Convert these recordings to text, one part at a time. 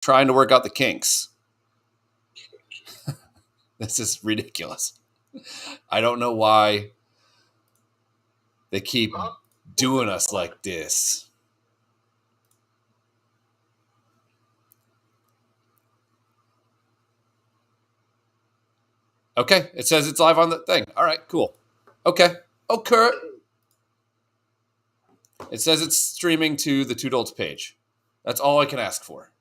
trying to work out the kinks. This is ridiculous. I don't know why they keep doing us like this. Okay, it says it's live on the thing. All right, cool. Okay. It says it's streaming to the Two Dolts page. That's all I can ask for.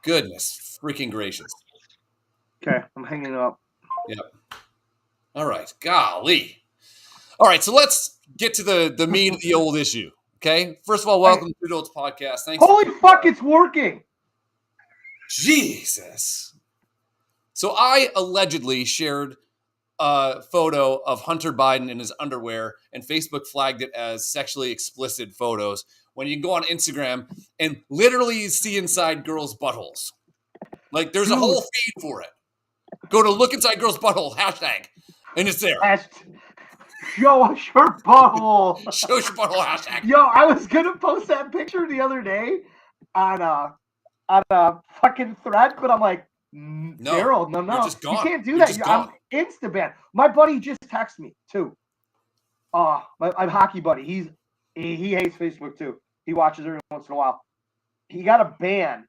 Goodness freaking gracious. Okay, I'm hanging up. Yep. All right. Golly. All right, so let's get to the meat of the old issue. Okay. First of all, welcome to Dolts Podcast. Thanks. Holy fuck, it's working. Jesus. So I allegedly shared a photo of Hunter Biden in his underwear, and Facebook flagged it as sexually explicit photos. When you can go on Instagram and literally see inside girls' buttholes. Like there's a whole feed for it. Go to look inside girls' butthole hashtag, and it's there. Show us your butthole. Show us your butthole hashtag. Yo, I was gonna post that picture the other day on a fucking thread, but I'm like, Daryl, no, you can't do that. I'm insta banned. My buddy just texted me too. My hockey buddy. He hates Facebook too. He watches every once in a while. He got a ban.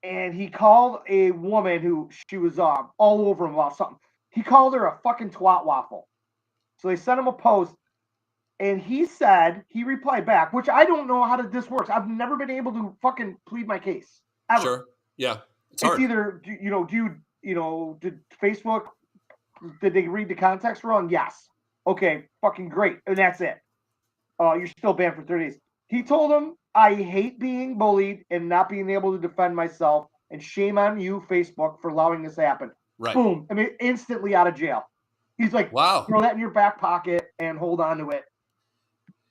And he called a woman who she was all over him about something. He called her a fucking twat waffle. So they sent him a post, and he replied back, which I don't know how this works. I've never been able to fucking plead my case. Ever. Sure. Yeah. It's either, did Facebook, did they read the context wrong? Yes. Okay, fucking great. And that's it. You're still banned for 30 days. He told him, I hate being bullied and not being able to defend myself, and shame on you, Facebook, for allowing this to happen. Right. Boom. I mean, instantly out of jail. He's like, wow, throw that in your back pocket and hold on to it.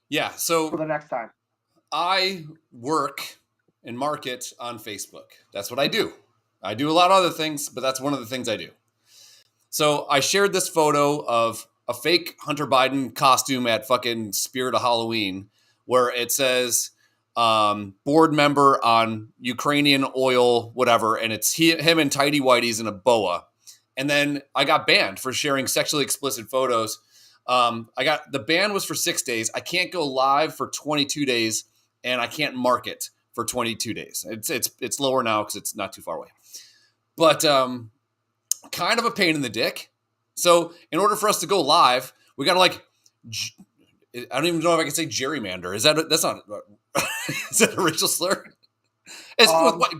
Yeah. So for the next time. I work and market on Facebook. That's what I do. I do a lot of other things, but that's one of the things I do. So I shared this photo of a fake Hunter Biden costume at fucking Spirit of Halloween, where it says board member on Ukrainian oil, whatever. And it's him and tidy whities in a boa. And then I got banned for sharing sexually explicit photos. The ban was for 6 days. I can't go live for 22 days and I can't market for 22 days. It's lower now because it's not too far away, but kind of a pain in the dick. So in order for us to go live, we got to I don't even know if I can say gerrymander. That's not, is that a racial slur? It's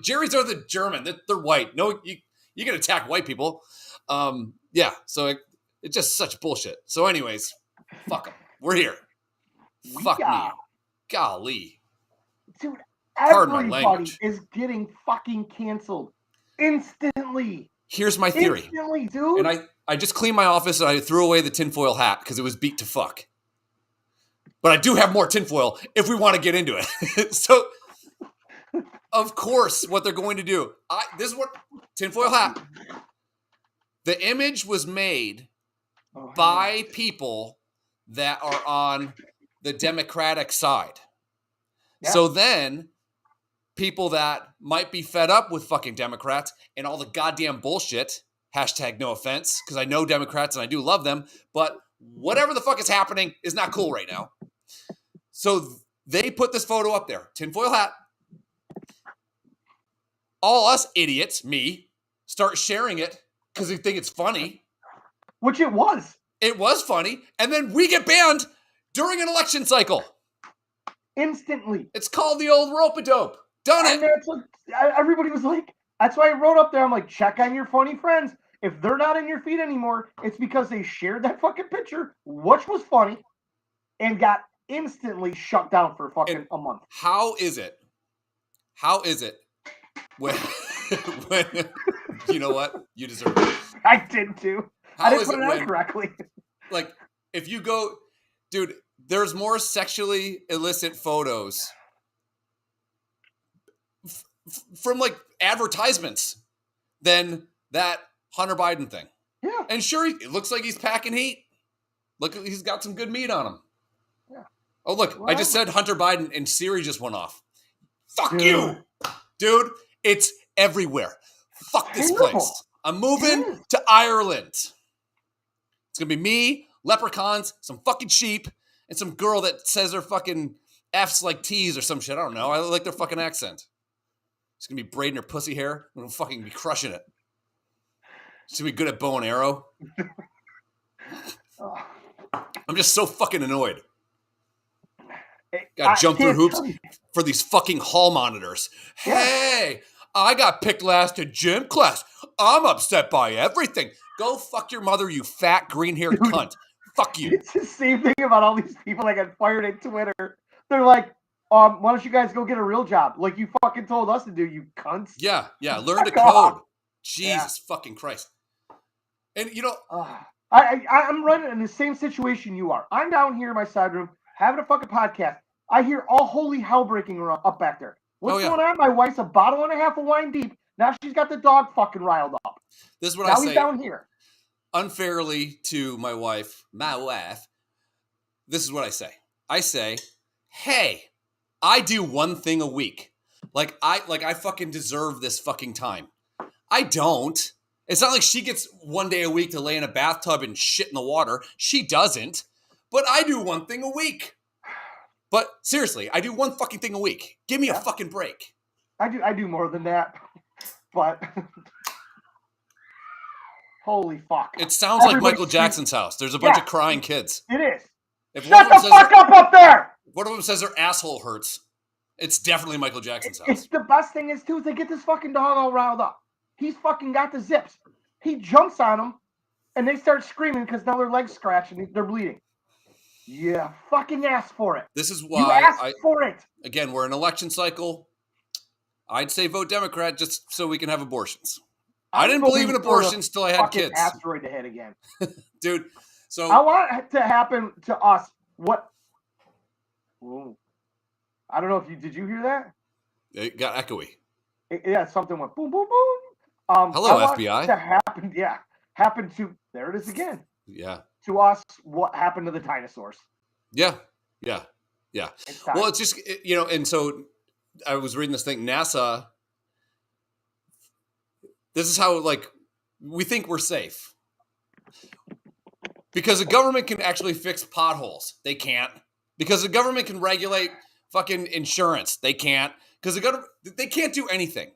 Jerry's are the German. They're white. No, you can attack white people. Yeah. So it's just such bullshit. So anyways, fuck them. We're here. Fuck me. Golly. Dude, everybody is getting fucking canceled instantly. Here's my theory. Instantly, dude. And I just cleaned my office and I threw away the tinfoil hat because it was beat to fuck. But I do have more tinfoil if we want to get into it. So, of course, what they're going to do. This is what tinfoil hat. The image was made by people that are on the Democratic side. Yeah. So then people that might be fed up with fucking Democrats and all the goddamn bullshit, hashtag no offense, because I know Democrats and I do love them, but whatever the fuck is happening is not cool right now. So they put this photo up there, tinfoil hat. All us idiots, me, start sharing it because we think it's funny. Which it was. It was funny. And then we get banned during an election cycle. Instantly. It's called the old rope-a-dope. Done it. That's what everybody was like. That's why I wrote up there. I'm like, check on your funny friends. If they're not in your feed anymore, it's because they shared that fucking picture, which was funny, and got instantly shut down for fucking a month. How is it when you know what? You deserve it. I did too. I didn't put it out correctly. Like, if you go, dude, there's more sexually illicit photos from like advertisements than that Hunter Biden thing. Yeah. And sure, it looks like he's packing heat. Look, he's got some good meat on him. Yeah. Oh, look, I just said Hunter Biden and Siri just went off. Fuck you. Dude, it's everywhere. Fuck this place. I'm moving to Ireland. It's going to be me, leprechauns, some fucking sheep, and some girl that says her fucking F's like T's or some shit. I don't know. I like their fucking accent. She's going to be braiding her pussy hair. I'm going to fucking be crushing it. She's going to be good at bow and arrow. I'm just so fucking annoyed. Got to jump through hoops for these fucking hall monitors. Yeah. Hey, I got picked last to gym class. I'm upset by everything. Go fuck your mother, you fat green-haired cunt. Fuck you. It's the same thing about all these people that got fired at Twitter. They're like, why don't you guys go get a real job? Like you fucking told us to do, you cunts. Yeah. Learn to code. Jesus fucking Christ. And you know, I'm running in the same situation you are. I'm down here in my side room having a fucking podcast. I hear all holy hell breaking up back there. What's going on? My wife's a bottle and a half of wine deep. Now she's got the dog fucking riled up. This is what I say. Now he's down here. Unfairly to my wife, this is what I say. I say, hey, I do one thing a week. Like I fucking deserve this fucking time. I don't. It's not like she gets one day a week to lay in a bathtub and shit in the water. She doesn't. But I do one thing a week. But seriously, I do one fucking thing a week. Give me a fucking break. I do more than that. But holy fuck. It sounds like Michael Jackson's house. There's a bunch of crying kids. It is. If Shut the fuck up there! One of them says their asshole hurts. It's definitely Michael Jackson's house. It's the best thing is, too, is they get this fucking dog all riled up. He's fucking got the zips. He jumps on them, and they start screaming because now their legs scratch and they're bleeding. Yeah, fucking ask for it. This is why you asked for it. Again, we're in an election cycle. I'd say vote Democrat just so we can have abortions. I didn't believe in abortions till I had kids. Asteroid to hit again, dude. So I want it to happen to us. What? Ooh. I don't know if did you hear that? It got echoey. Something went boom, boom, boom. Hello, FBI. To happen, happened to. There it is again. Yeah. To us, what happened to the dinosaurs? Yeah. Well, it's just and so I was reading this thing. NASA. This is how we think we're safe because the government can actually fix potholes. They can't because the government can regulate fucking insurance. They can't because they can't do anything.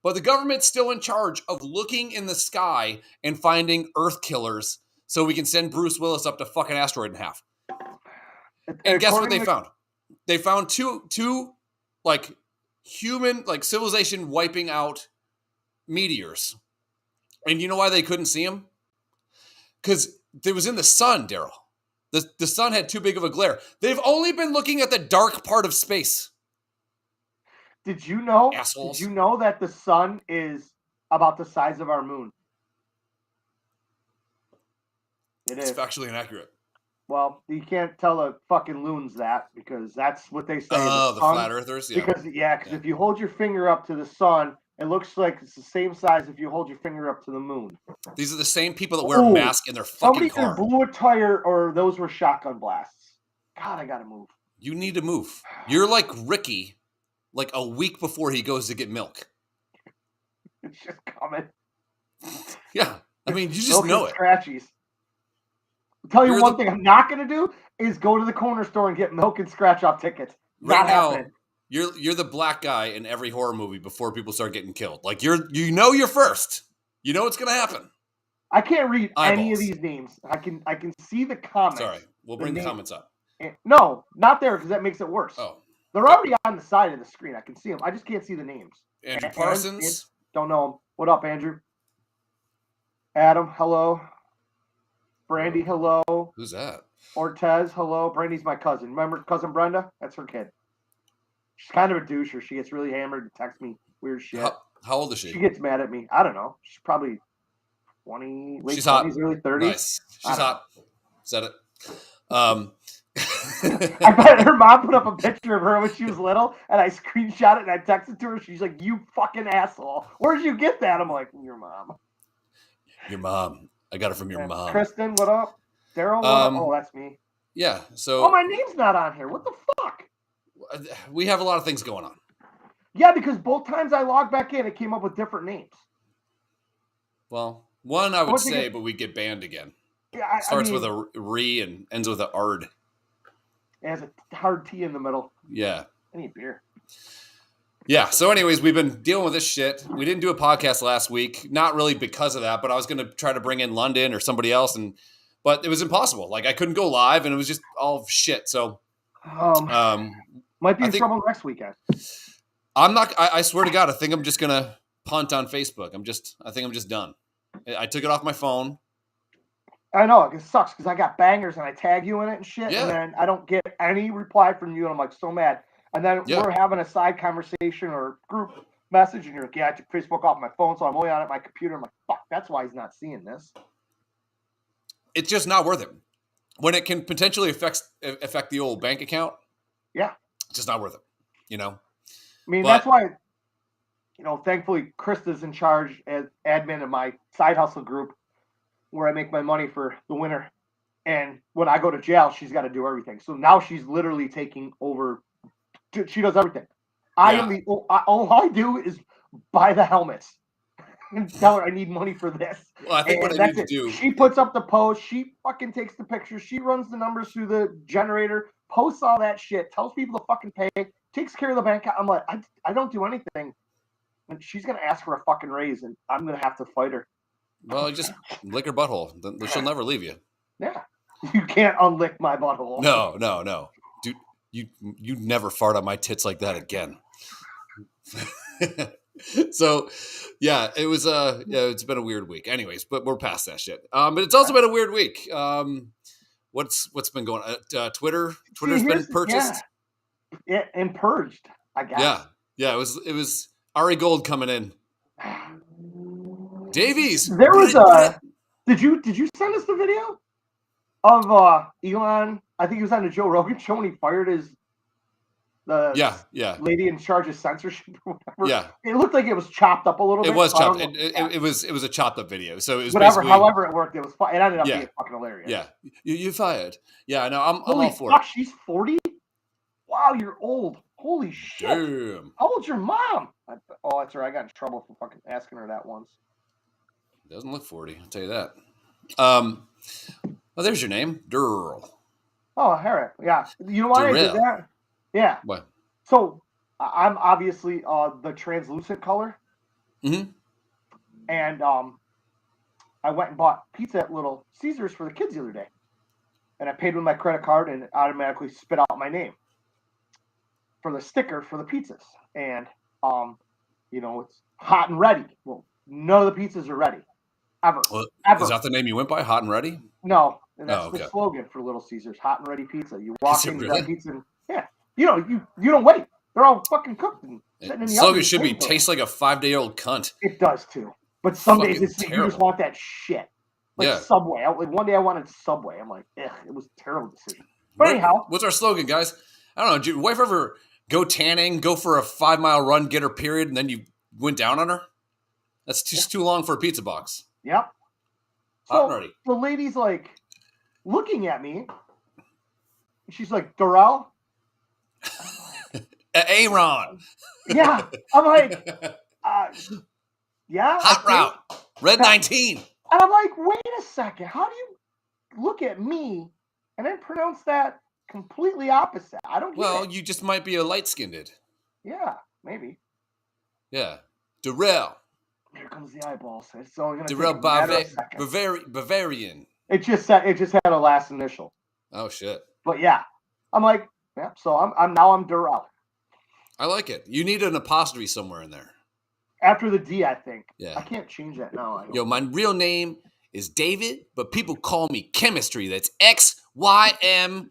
But the government's still in charge of looking in the sky and finding Earth killers so we can send Bruce Willis up to fucking asteroid in half. And guess what they found? They found two human civilization wiping out meteors. And you know why they couldn't see them? Because it was in the sun, Daryl. The sun had too big of a glare. They've only been looking at the dark part of space. Did you know? Assholes. Did you know that the sun is about the size of our moon? It's factually inaccurate. Well, you can't tell the fucking loons that because that's what they say. Oh, the flat earthers? Yeah. Because if you hold your finger up to the sun, it looks like it's the same size if you hold your finger up to the moon. These are the same people that wear a mask in their fucking car. Somebody blew a tire or those were shotgun blasts. God, I gotta move. You need to move. You're like Ricky, like a week before he goes to get milk. It's just coming. Yeah. I mean, you just know it. Scratchies. I'll tell you one thing I'm not going to do is go to the corner store and get milk and scratch off tickets. Right now, you're the black guy in every horror movie before people start getting killed. Like you're first. You know what's going to happen. I can't read any of these names. I can see the comments. Sorry, we'll bring the comments up. No, not there because that makes it worse. Oh, they're already on the side of the screen. I can see them. I just can't see the names. Andrew Parsons. Don't know him. What up, Andrew? Adam, hello. Brandy, hello. Who's that? Ortez, hello. Brandy's my cousin. Remember cousin Brenda? That's her kid. She's kind of a doucher. She gets really hammered and texts me weird shit. How old is she? She gets mad at me. I don't know. She's probably 20, late She's 20s, hot. early 30s. Nice. She's hot. Said it. I bet her mom put up a picture of her when she was little, and I screenshot it and I texted to her. She's like, "You fucking asshole! Where'd you get that?" I'm like, "Your mom." Your mom. I got it from your mom. Kristen, what up? Daryl, what up? Oh, that's me. Yeah. So. Oh, my name's not on here. What the fuck? We have a lot of things going on. Yeah, because both times I logged back in, it came up with different names. Well, one I would say, but we get banned again. Yeah, starts with a re and ends with a ard. It has a hard T in the middle. Yeah. I need beer. Yeah. So anyways, we've been dealing with this shit. We didn't do a podcast last week. Not really because of that, but I was going to try to bring in London or somebody else. But it was impossible. Like I couldn't go live and it was just all shit. So might be in trouble next weekend. I'm not, I swear to God, I think I'm just going to punt on Facebook. I think I'm just done. I took it off my phone. I know, it sucks because I got bangers and I tag you in it and shit, and then I don't get any reply from you, and I'm like so mad. And then we're having a side conversation or group message, and you're like, I took Facebook off my phone, so I'm only on it my computer. I'm like, fuck, that's why he's not seeing this. It's just not worth it. When it can potentially affect the old bank account, it's just not worth it, you know? I mean, that's why, thankfully, Krista's in charge as admin of my side hustle group, where I make my money for the winter. And when I go to jail, she's got to do everything. So now she's literally taking over. She does everything. All I do is buy the helmets and tell her I need money for this. Well, I think what I need to do. She puts up the post. She fucking takes the pictures. She runs the numbers through the generator, posts all that shit, tells people to fucking pay, takes care of the bank. I'm like, I don't do anything. And she's going to ask for a fucking raise, and I'm going to have to fight her. Well, just lick her butthole. She'll never leave you. Yeah. You can't unlick my butthole. No. Dude, you never fart on my tits like that again. So, yeah, it was it's been a weird week. Anyways, but we're past that shit. But it's also been a weird week. What's been going on? Twitter's been purchased. Yeah, and purged, I guess. Yeah, it was Ari Gold coming in. Davies. There was Did you send us the video of Elon? I think he was on the Joe Rogan show when he fired the lady in charge of censorship or whatever. Yeah. It looked like it was chopped up a little bit. It was chopped. It was a chopped up video. So it was whatever. However it worked, it was fun. It ended up being fucking hilarious. Yeah. You fired. Yeah. No, I'm all for it. She's 40. Wow, you're old. Holy shit. Damn. How old's your mom? Oh, that's right. I got in trouble for fucking asking her that once. Doesn't look 40, I'll tell you that. Well, there's your name, Durrell. Oh, Harry. Yeah. You know why I did that? Yeah. What? So I'm obviously the translucent color. Mm-hmm. And I went and bought pizza at Little Caesars for the kids the other day. And I paid with my credit card and it automatically spit out my name for the sticker for the pizzas. And it's hot and ready. Well, none of the pizzas are ready. Ever. Is that the name you went by, Hot and Ready? No. And that's the slogan for Little Caesars, Hot and Ready Pizza. You walk in, you got pizza, and you don't wait. They're all fucking cooked and sitting in the slogan should be taste like a 5-day-old cunt. It does too. But some days you just want that shit. Like Subway. One day I wanted Subway. I'm like, it was a terrible decision. But anyhow. What's our slogan, guys? I don't know. Did your wife ever go tanning, go for a 5-mile run, get her period, and then you went down on her? That's just too long for a pizza box. Yep. Hot and ready. The lady's like looking at me. She's like, Durrell? Aaron. Yeah. I'm like, yeah. Hot route. Red 19. And I'm like, wait a second. How do you look at me and then pronounce that completely opposite? I don't get it. You just might be a light-skinned. Yeah, maybe. Yeah. Durrell. Here comes the eyeballs. It's only going to Durrell take Bavarian. It just had a last initial. Oh shit. But yeah. I'm like, so I'm Durrell. I like it. You need an apostrophe somewhere in there. After the D, I think. Yeah. I can't change that now. Yo, my real name is David, but people call me Chemistry. That's XYMISTRIX.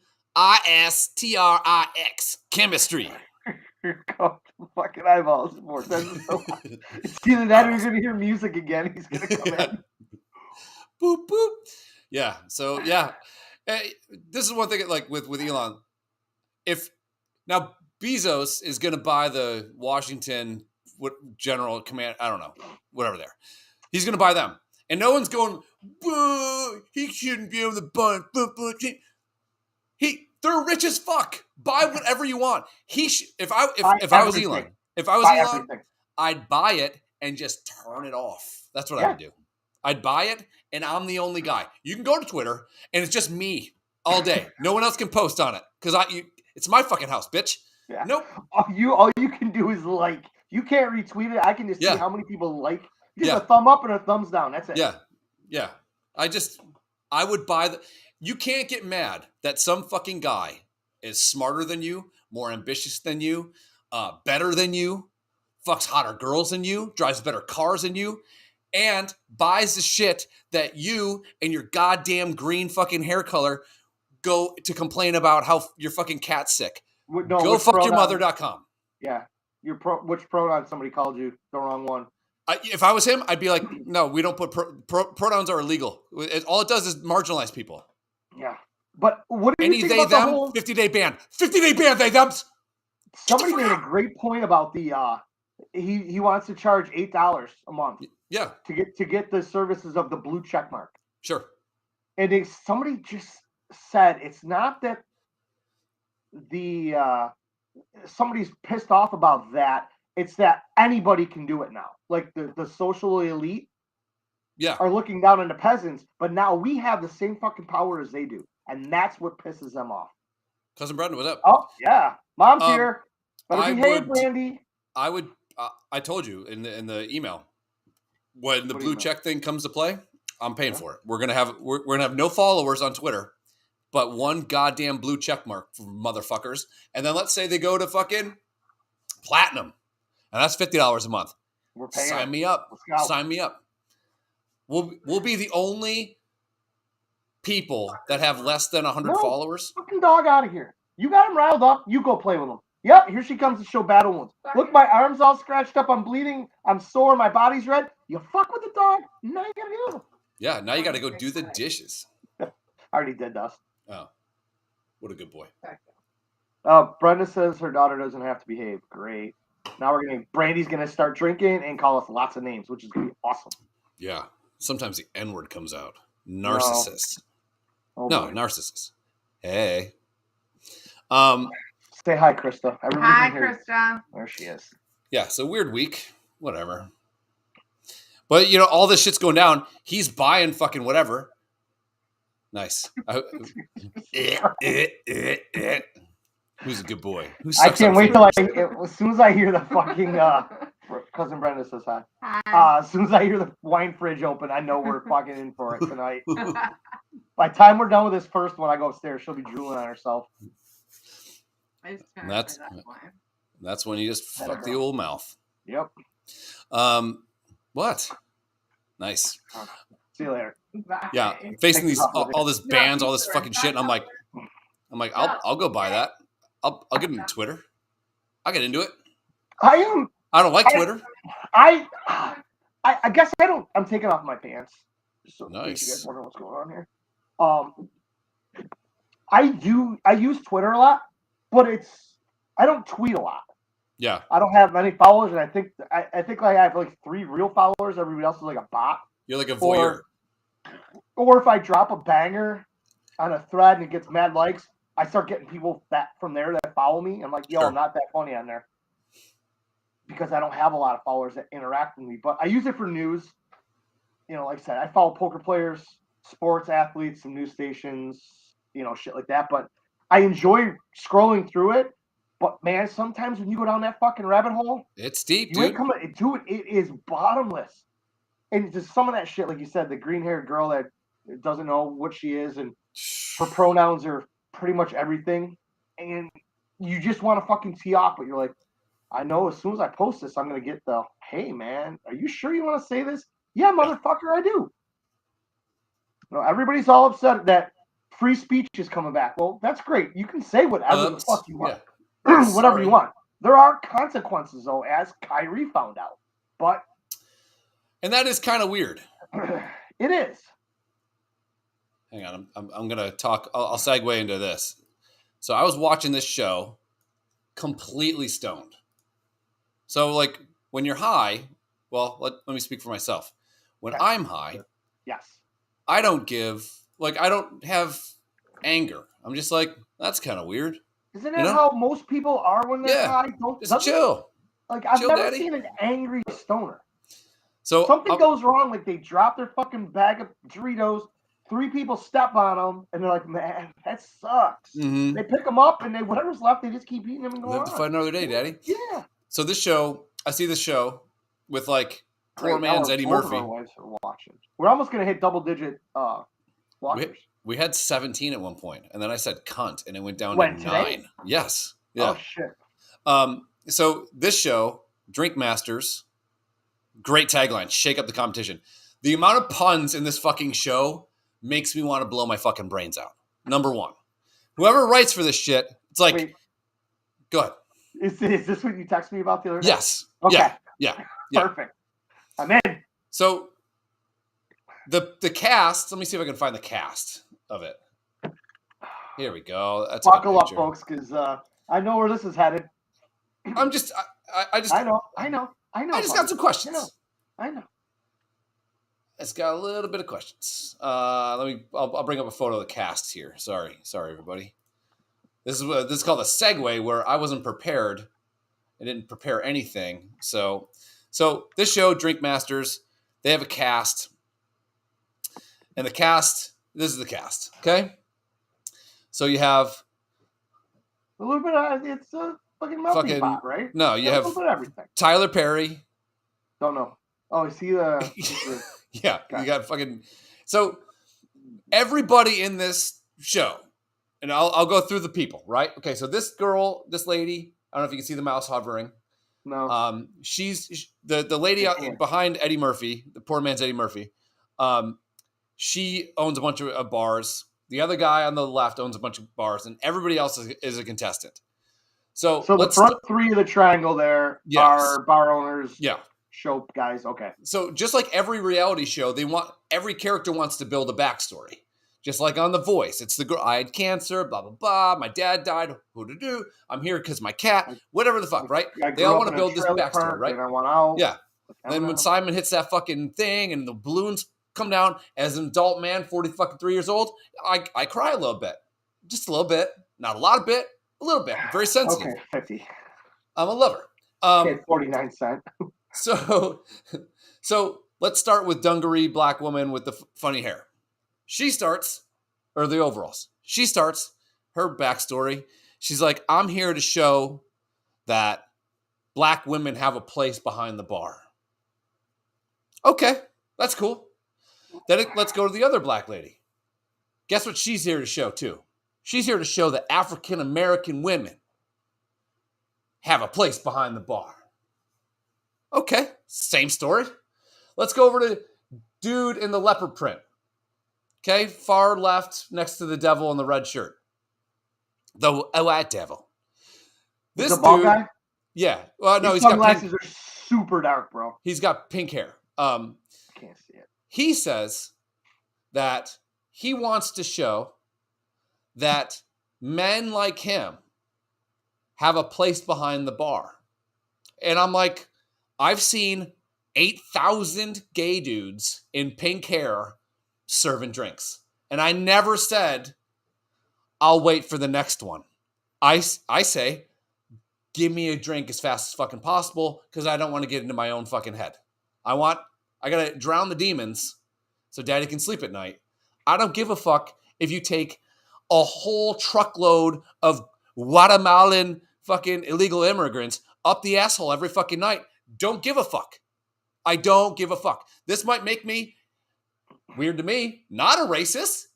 Chemistry. Here comes the fucking eyeballs. It's either that or you're going to hear music again. He's going to come in. Boop, boop. Yeah. So, yeah. Hey, this is one thing, like with Elon. If now Bezos is going to buy the Washington General Command, I don't know, whatever there. He's going to buy them. And no one's going, boo, he shouldn't be able to buy they're rich as fuck. Buy whatever you want. If I was Elon, If I was Elon, I'd buy it and just turn it off. That's what I would do. I'd buy it, and I'm the only guy. You can go to Twitter, and it's just me all day. No one else can post on it because it's my fucking house, bitch. Yeah. Nope. All you can do is like. You can't retweet it. I can just see how many people like. Just a thumb up and a thumbs down. That's it. Yeah. I would buy you can't get mad that some fucking guy is smarter than you, more ambitious than you, better than you, fucks hotter girls than you, drives better cars than you, and buys the shit that you and your goddamn green fucking hair color go to complain about how your fucking cat's sick. Go fuck your mother.com. Yeah. Which pronoun somebody called you the wrong one? If I was him, I'd be like, no, we don't put pronouns are illegal. All it does is marginalize people. Yeah. But what do you think about the whole 50-day ban? 50-day ban, they thumbs. Somebody made a great point about the he wants to charge $8 a month. Yeah. To get the services of the blue check mark. Sure. And somebody just said it's not that somebody's pissed off about that. It's that anybody can do it now. Like the social elite are looking down on the peasants, but now we have the same fucking power as they do. And that's what pisses them off. Cousin Brendan, what's up? Oh, yeah. Mom's here. Better behave, Randy. I told you in the email, when the blue check thing comes to play, I'm paying for it. We're gonna have no followers on Twitter, but one goddamn blue check mark for motherfuckers. And then let's say they go to fucking platinum. And that's $50 a month. We're paying. Sign me up. Sign me up. We'll be the only people that have less than 100 followers. Fucking dog out of here. You got him riled up. You go play with him. Yep, here she comes to show battle wounds. Look, my arm's all scratched up. I'm bleeding. I'm sore. My body's red. You fuck with the dog. Now you gotta do it. Yeah, now you gotta go do the dishes. I already did, Dust. Oh, what a good boy. Brenda says her daughter doesn't have to behave. Great. Now Brandy's gonna start drinking and call us lots of names, which is gonna be awesome. Yeah. Sometimes the N-word comes out. Narcissist. No, narcissist. Hey. Say hi, Krista. Hi, Krista. There she is. Yeah, so weird week. Whatever. But, all this shit's going down. He's buying fucking whatever. Nice. Who's a good boy? I can't wait till as soon as I hear the fucking cousin Brenda says hi. As soon as I hear the wine fridge open, I know we're fucking in for it tonight. By the time we're done with this first one, I go upstairs. She'll be drooling on herself. That's when you just fuck the old mouth. Yep. What? Nice. See you later. Bye. Yeah, facing these all this bans, all this fucking shit, and I'm like, I'll go buy that. I'll get into Twitter. I'll get into it. I don't like Twitter. I guess I don't. I'm taking off my pants. So nice. You guys wonder what's going on here. I use Twitter a lot, but I don't tweet a lot. Yeah. I don't have many followers, and I think I have like 3 real followers. Everybody else is like a bot. You're like a voyeur. Or if I drop a banger on a thread and it gets mad likes, I start getting people from there that follow me. I'm like, yo, I'm not that funny on there. Because I don't have a lot of followers that interact with me. But I use it for news. Like I said, I follow poker players, sports athletes, some news stations, shit like that. But I enjoy scrolling through it. But, man, sometimes when you go down that fucking rabbit hole, it's deep, dude. It is bottomless. And just some of that shit, like you said, the green-haired girl that doesn't know what she is, and her pronouns are pretty much everything. And you just want to fucking tee off, but you're like, I know as soon as I post this, I'm going to get the, hey, man, are you sure you want to say this? Yeah, motherfucker, I do. Everybody's all upset that free speech is coming back. Well, that's great. You can say whatever the fuck you want. Yeah. Whatever you want. There are consequences, though, as Kyrie found out. And that is kind of weird. It is. Hang on. I'm going to talk. I'll segue into this. So I was watching this show completely stoned. So, when you're high, well, let me speak for myself. When I'm high, yes, I don't I don't have anger. I'm just like, that's kind of weird. Isn't that how most people are when they're high? Just chill. Like, I've never seen an angry stoner. So something goes wrong, like they drop their fucking bag of Doritos, 3 people step on them, and they're like, man, that sucks. Mm-hmm. They pick them up, and whatever's left, they just keep eating them and going Live to fight another day, Daddy. Yeah. So I see this show with like poor man's Eddie Murphy. Our wives are watching. We're almost going to hit double-digit watchers. We had 17 at one point, and then I said cunt, and it went down to 9. Yes. Yeah. Oh, shit. So this show, Drink Masters, great tagline, shake up the competition. The amount of puns in this fucking show makes me want to blow my fucking brains out. Number 1. Whoever writes for this shit, it's like, wait, go ahead. Is this what you texted me about the other day? Yes. Okay. Yeah. Perfect. I'm in. So the cast, let me see if I can find the cast of it. Here we go. That's buckle up, folks, because I know where this is headed. I know. I just got some questions. I know. It's got a little bit of questions. I'll bring up a photo of the cast here. Sorry, everybody. This is called a segue, where I wasn't prepared. I didn't prepare anything. So this show, Drink Masters, they have a cast, and the cast. This is the cast. Okay. So you have a little bit of it's a fucking melting pot, right? No, you have a little bit of everything. Tyler Perry. Don't know. Oh, is he the? Yeah, you got fucking. So everybody in this show, and I'll go through the people, right? Okay, so this girl, this lady, I don't know if you can see the mouse hovering. No. She's the lady behind Eddie Murphy, the poor man's Eddie Murphy. She owns a bunch of bars. The other guy on the left owns a bunch of bars, and everybody else is a contestant. So the front 3 of the triangle there are bar owners. Yeah. Show guys. Okay. So just like every reality show, every character wants to build a backstory. Just like on The Voice, it's the girl, I had cancer, blah, blah, blah. My dad died. Who-do-do. I'm here because my cat, whatever the fuck, right? They all want to build this backstory, right? And I want out. Yeah. Then when Simon hits that fucking thing and the balloons come down, as an adult man, 43 years old, I cry a little bit. Just a little bit. Not a lot of bit, a little bit. Very sensitive. Okay, 50. I'm a lover. Okay, 49 cents. So let's start with dungaree black woman with the funny hair. She starts, or the overalls. She starts her backstory. She's like, I'm here to show that black women have a place behind the bar. Okay, that's cool. Then let's go to the other black lady. Guess what she's here to show too? She's here to show that African American women have a place behind the bar. Okay, same story. Let's go over to dude in the leopard print. Okay, far left next to the devil in the red shirt. The white devil. This the bald guy? Yeah. Well, no, his sunglasses are super dark, bro. He's got pink hair. I can't see it. He says that he wants to show that men like him have a place behind the bar. And I'm like, I've seen 8,000 gay dudes in pink hair serving drinks. And I never said, I'll wait for the next one. I say, give me a drink as fast as fucking possible because I don't want to get into my own fucking head. I got to drown the demons so daddy can sleep at night. I don't give a fuck if you take a whole truckload of Guatemalan fucking illegal immigrants up the asshole every fucking night. Don't give a fuck. I don't give a fuck. This might make me, weird to me, not a racist,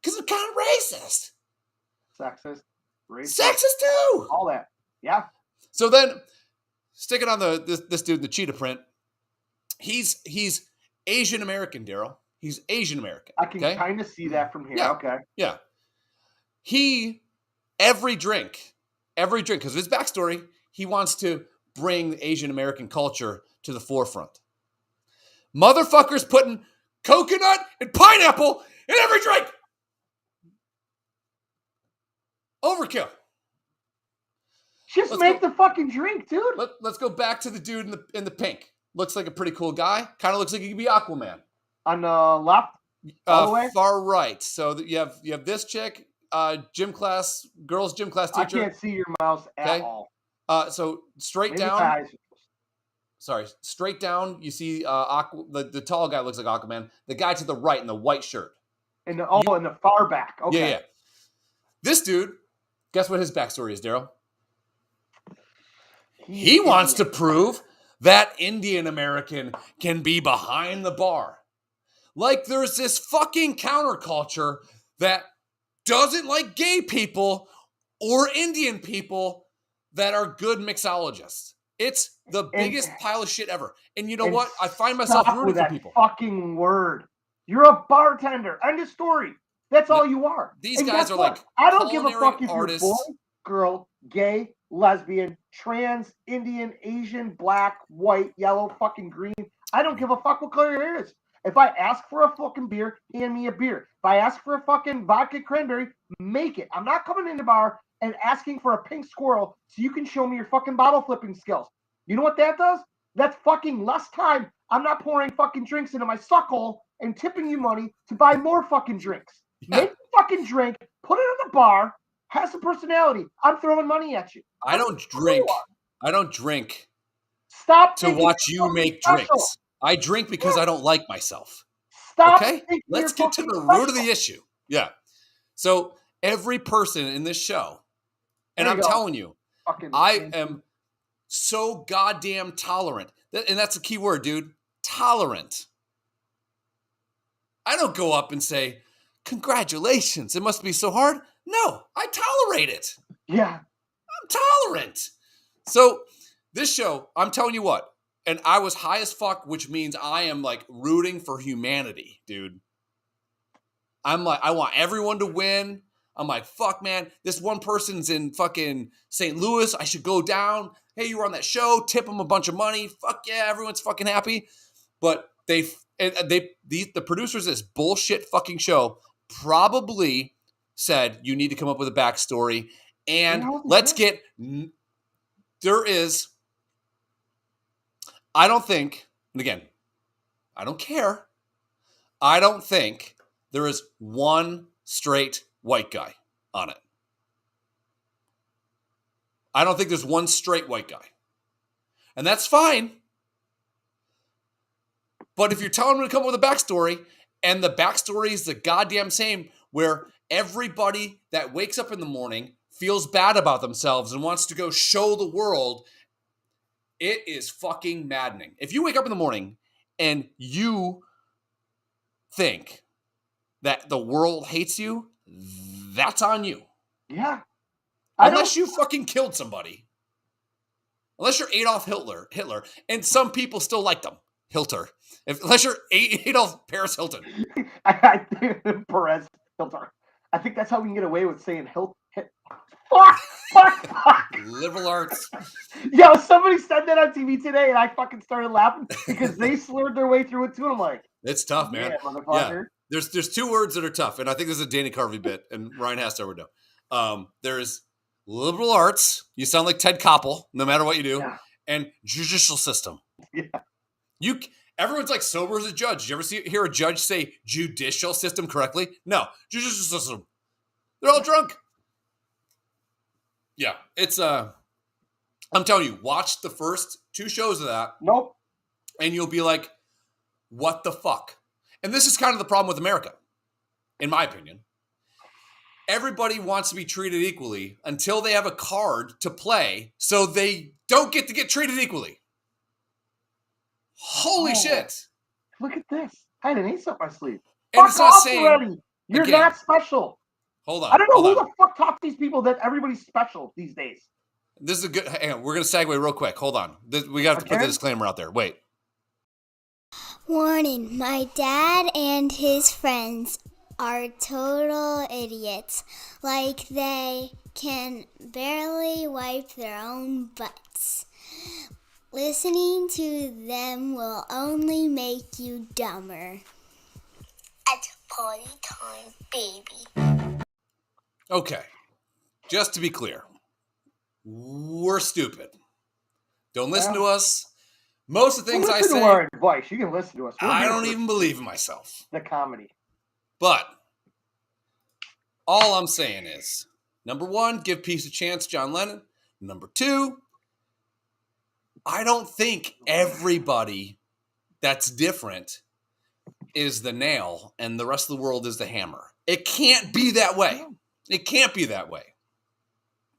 because I'm kind of racist. Sexist. Racist. Sexist too. All that. Yeah. So then, sticking on this dude in the cheetah print, he's Asian American, Daryl. He's Asian American. I can kind of see that from here. Yeah. Okay. Yeah. Every drink, because of his backstory, he wants to bring Asian American culture to the forefront. Motherfuckers putting coconut and pineapple in every drink. Overkill. Just make the fucking drink, dude. Let's go back to the dude in the pink. Looks like a pretty cool guy. Kind of looks like he could be Aquaman. On the left? All the way? Far right. So you have this chick, girls gym class teacher. I can't see your mouse at all. So straight down. straight down, you see the tall guy looks like Aquaman. The guy to the right in the white shirt. In the far back. Okay. Yeah. This dude, guess what his backstory is, Daryl? He wants to prove that Indian American can be behind the bar. Like there's this fucking counterculture that doesn't like gay people or Indian people that are good mixologists. It's the biggest pile of shit ever. And you know what? I find myself rooting for people. Fucking word. You're a bartender. End of story. That's all you are. These guys are like I don't give a fuck if you're boy, girl, gay, lesbian, trans, Indian, Asian, black, white, yellow, fucking green. I don't give a fuck what color your hair is. If I ask for a fucking beer, hand me a beer. If I ask for a fucking vodka cranberry, make it. I'm not coming in the bar and asking for a pink squirrel so you can show me your fucking bottle flipping skills. You know what that does? That's fucking less time. I'm not pouring fucking drinks into my suckhole and tipping you money to buy more fucking drinks. Yeah. Make a fucking drink, put it in the bar, has some personality. I'm throwing money at you. I don't drink. Stop to watch you make special. Drinks. I drink because I don't like myself. Stop. Okay? Let's get to the root of the issue. Yeah. So every person in this show, and I'm telling you, I am so goddamn tolerant. And that's a key word, dude. Tolerant. I don't go up and say, congratulations, it must be so hard. No, I tolerate it. Yeah. I'm tolerant. So this show, I'm telling you what, and I was high as fuck, which means I am like rooting for humanity, dude. I'm like, I want everyone to win. I'm like, fuck, man, this one person's in fucking St. Louis. I should go down. Hey, you were on that show. Tip them a bunch of money. Fuck yeah, everyone's fucking happy. But the producers of this bullshit fucking show probably said, you need to come up with a backstory. And I don't think, and again, I don't care. I don't think there is one straight white guy on it. I don't think there's one straight white guy. And that's fine. But if you're telling them to come up with a backstory, and the backstory is the goddamn same, where everybody that wakes up in the morning feels bad about themselves and wants to go show the world, it is fucking maddening. If you wake up in the morning and you think that the world hates you, that's on you. Yeah. Unless you fucking killed somebody. Unless you're Adolf Hitler, and some people still like them. Unless you're Adolf Paris Hilton. Perez Hilton. I think that's how we can get away with saying Hilton. Fuck. Liberal arts. Yo, somebody said that on TV today, and I fucking started laughing because they slurred their way through it too. And I'm like, it's tough, man. Yeah. There's two words that are tough, and I think this is a Dana Carvey bit, and Ryan Hastert would know. There's liberal arts. You sound like Ted Koppel, no matter what you do, and judicial system. Yeah. Everyone's like sober as a judge. You ever hear a judge say judicial system correctly? No, judicial system. They're all drunk. Yeah, it's I'm telling you, watch the first 2 shows of that. Nope. And you'll be like, what the fuck? And this is kind of the problem with America, in my opinion. Everybody wants to be treated equally until they have a card to play, so they don't get to get treated equally. Holy shit. Look at this. I had an ace up my sleeve. And it's not saying already. You're not special. Hold on. I don't know who the fuck taught these people that everybody's special these days. This is a good. Hang on, we're going to segue real quick. Hold on. We got to put the disclaimer out there. Wait. Warning, my dad and his friends are total idiots. Like they can barely wipe their own butts. Listening to them will only make you dumber. It's party time, baby. Okay. Just to be clear, we're stupid. Don't listen to us. Most of the things I say. Our advice. You can listen to us. I don't even believe in myself. The comedy. But all I'm saying is, number 1, give peace a chance, John Lennon. Number 2, I don't think everybody that's different is the nail and the rest of the world is the hammer. It can't be that way. It can't be that way.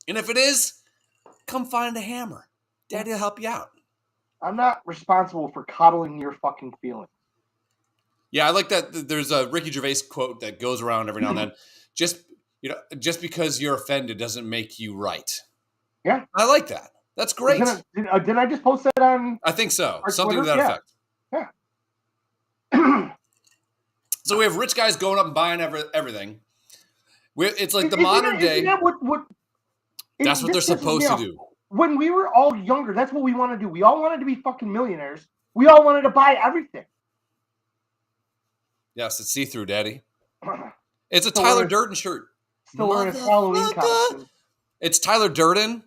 And if it is, come find a hammer. Daddy will help you out. I'm not responsible for coddling your fucking feelings. Yeah, I like that. There's a Ricky Gervais quote that goes around every now and then. Just because you're offended doesn't make you right. Yeah. I like that. That's great. Did I just post that on? I think so. Something Twitter? to that effect. Yeah. So we have rich guys going up and buying everything. It's like the modern day. That's what they're supposed to do. When we were all younger, that's what we wanted to do. We all wanted to be fucking millionaires. We all wanted to buy everything. Yes, it's see-through, Daddy. It's a Tyler Durden shirt. Still wearing his Halloween costume. It's Tyler Durden,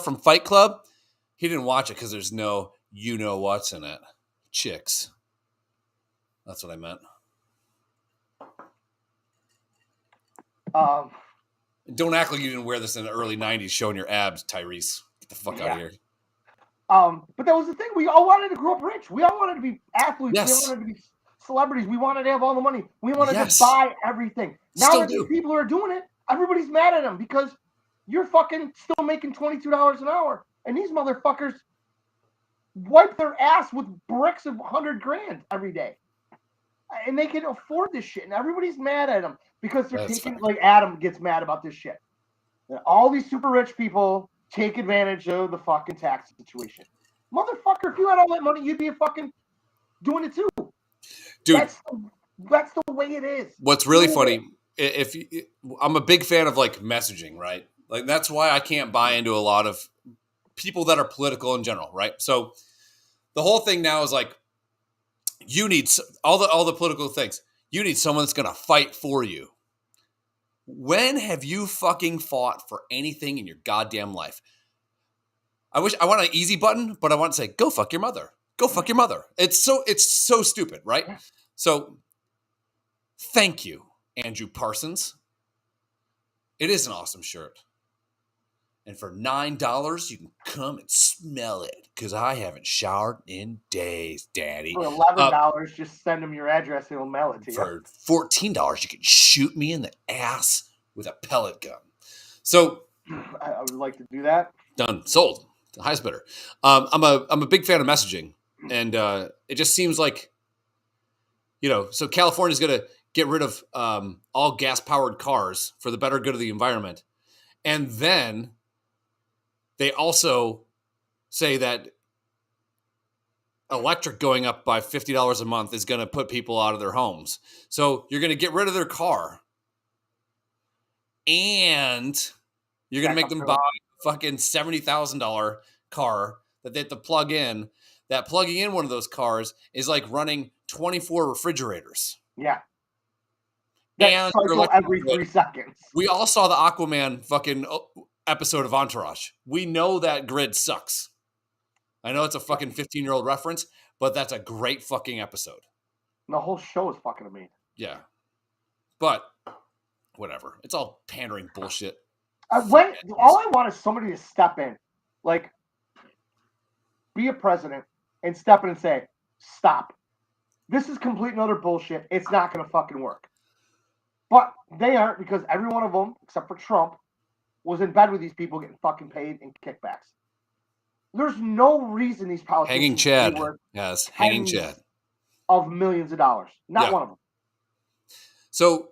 from Fight Club. He didn't watch it because there's no you-know-what's in it. Chicks. That's what I meant. Don't act like you didn't wear this in the early 90s showing your abs, Tyrese. Get the fuck out of here. But that was the thing. We all wanted to grow up rich. We all wanted to be athletes. Yes. We wanted to be celebrities. We wanted to have all the money. We wanted to buy everything. Now that these people are doing it, everybody's mad at them because you're fucking still making $22 an hour. And these motherfuckers wipe their ass with bricks of $100,000 every day. And they can afford this shit. And everybody's mad at them because they're like Adam gets mad about this shit. And all these super rich people take advantage of the fucking tax situation. Motherfucker, if you had all that money, you'd be fucking doing it too. Dude, that's the way it is. What's really funny, I'm a big fan of like messaging, right? Like that's why I can't buy into a lot of people that are political in general, right? So the whole thing now is like you need all the political things. You need someone that's going to fight for you. When have you fucking fought for anything in your goddamn life? I want an easy button, but I want to say, go fuck your mother. Go fuck your mother. It's so stupid, right? So thank you, Andrew Parsons. It is an awesome shirt. And for $9, you can come and smell it because I haven't showered in days, Daddy. For $11, just send him your address and he'll mail it to you. For $14, you can shoot me in the ass with a pellet gun. So I would like to do that. Done. Sold. The highest bidder. I'm a big fan of messaging, and it just seems like, so California's going to get rid of all gas-powered cars for the better good of the environment. And then they also say that electric going up by $50 a month is going to put people out of their homes. So you're going to get rid of their car, and you're going to make them buy a fucking $70,000 car that they have to plug in. That plugging in one of those cars is like running 24 refrigerators. Yeah. And every 3 seconds. We all saw the Aquaman fucking episode of Entourage. We know that grid sucks. I know it's a fucking 15-year-old reference, but that's a great fucking episode. The whole show is fucking amazing. Yeah. But whatever. It's all pandering bullshit. All I want is somebody to step in. Like, be a president and step in and say, stop. This is complete and utter bullshit. It's not going to fucking work. But they aren't, because every one of them, except for Trump, was in bed with these people getting fucking paid in kickbacks. There's no reason these politicians hanging Chad. Yes, hanging Chad. Of millions of dollars. Not one of them. So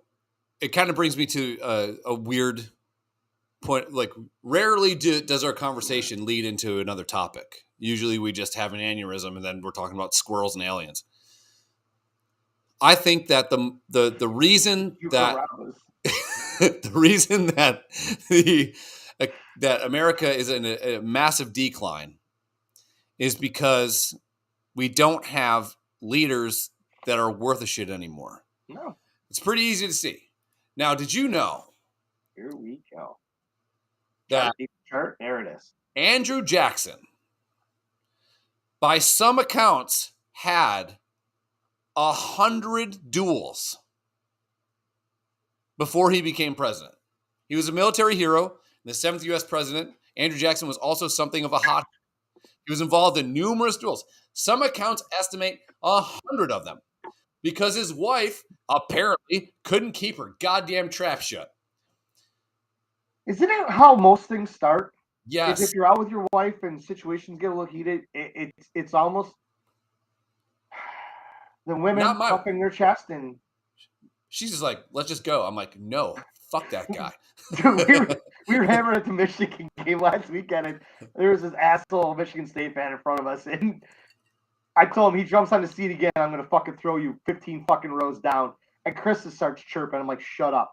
it kind of brings me to a weird point. Like, rarely does our conversation lead into another topic. Usually we just have an aneurysm and then we're talking about squirrels and aliens. I think that the reason that the reason that that America is in a massive decline is because we don't have leaders that are worth a shit anymore. No. It's pretty easy to see. Now, did you know? Here we go. That chart, there it is. Andrew Jackson, by some accounts, had 100 duels before he became president. He was a military hero, the 7th U.S. president. Andrew Jackson was also something of a hot. He was involved in numerous duels. Some accounts estimate 100 of them because his wife apparently couldn't keep her goddamn trap shut. Isn't it how most things start? Yes. If you're out with your wife and situations get a little heated, it's almost the women puffing their chest and she's just like, let's just go. I'm like, no, fuck that guy. Dude, we were hammering at the Michigan game last weekend, and there was this asshole Michigan State fan in front of us, and I told him he jumps on the seat again, I'm gonna fucking throw you 15 fucking rows down. And Krista starts chirping. I'm like, shut up.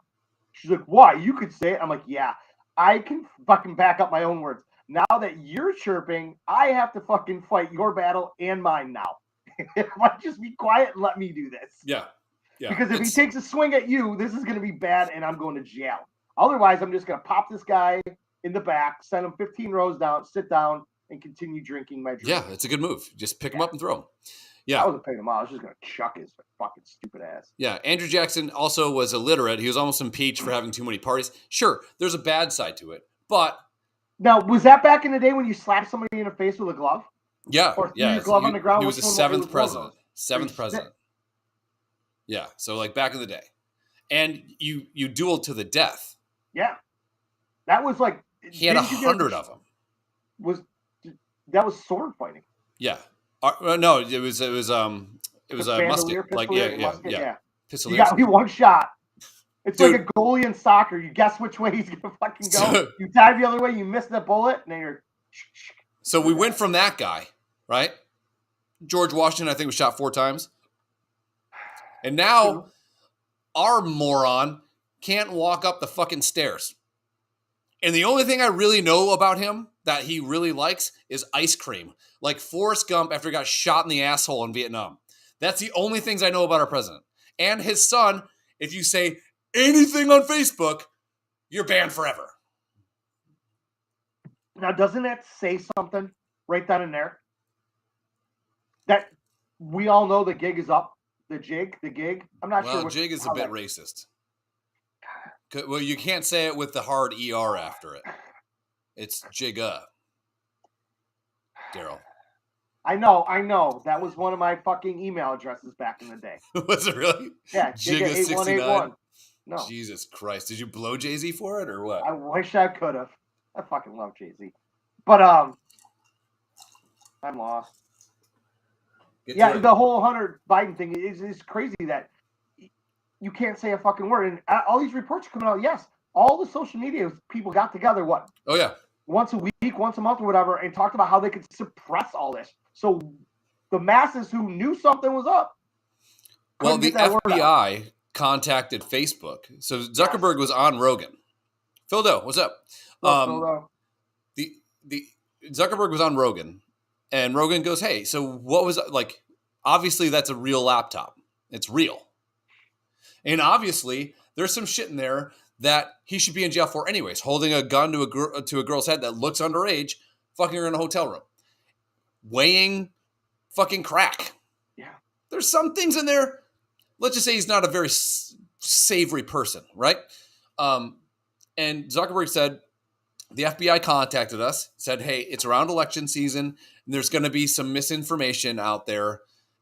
She's like, why? You could say it. I'm like, yeah, I can fucking back up my own words. Now that you're chirping, I have to fucking fight your battle and mine now. Like, just be quiet and let me do this. Yeah. Yeah. Because if he takes a swing at you, this is going to be bad and I'm going to jail. Otherwise, I'm just going to pop this guy in the back, send him 15 rows down, sit down, and continue drinking my drink. Yeah, it's a good move. Just pick him up and throw him. Yeah. I wasn't paying him out. I was just going to chuck his fucking stupid ass. Yeah. Andrew Jackson also was illiterate. He was almost impeached for having too many parties. Sure, there's a bad side to it. But now, was that back in the day when you slapped somebody in the face with a glove? Yeah. Or threw your glove on the ground? He was the seventh president. Seventh president. Yeah. So like back in the day. And you dueled to the death. Yeah. That was like. He had 100 of them. That was sword fighting. Yeah. No, it was a musket. Like yeah. Pistolier. You got me one shot. It's like a goalie in soccer. You guess which way he's gonna fucking go. You dive the other way, you miss the bullet, and then you're. So we went from that guy, right? George Washington, I think, was shot 4 times. And now our moron can't walk up the fucking stairs. And the only thing I really know about him that he really likes is ice cream. Like Forrest Gump after he got shot in the asshole in Vietnam. That's the only things I know about our president. And his son, if you say anything on Facebook, you're banned forever. Now, doesn't that say something right down in there? That we all know the gig is up. The gig. I'm not sure. Well, jig is a bit racist. Well, you can't say it with the hard ER after it. It's jigga. Daryl. I know. That was one of my fucking email addresses back in the day. Was it really? Yeah, Jigga69. No. Jesus Christ. Did you blow Jay-Z for it or what? I wish I could have. I fucking love Jay-Z. But I'm lost. Yeah, the whole Hunter Biden thing is crazy that you can't say a fucking word. And all these reports are coming out. Yes, all the social media people got together, what? Oh, yeah. Once a week, once a month or whatever, and talked about how they could suppress all this. So the masses who knew something was up. Well, the FBI contacted Facebook. So Zuckerberg was on Rogan. Phil Doe, what's up? The Zuckerberg was on Rogan. And Rogan goes, hey, so what was like, obviously that's a real laptop. It's real. And obviously there's some shit in there that he should be in jail for anyways. Holding a gun to a girl's head that looks underage, fucking her in a hotel room. Weighing fucking crack. Yeah. There's some things in there. Let's just say he's not a very savory person, right? And Zuckerberg said, the FBI contacted us, said, hey, it's around election season, and there's going to be some misinformation out there.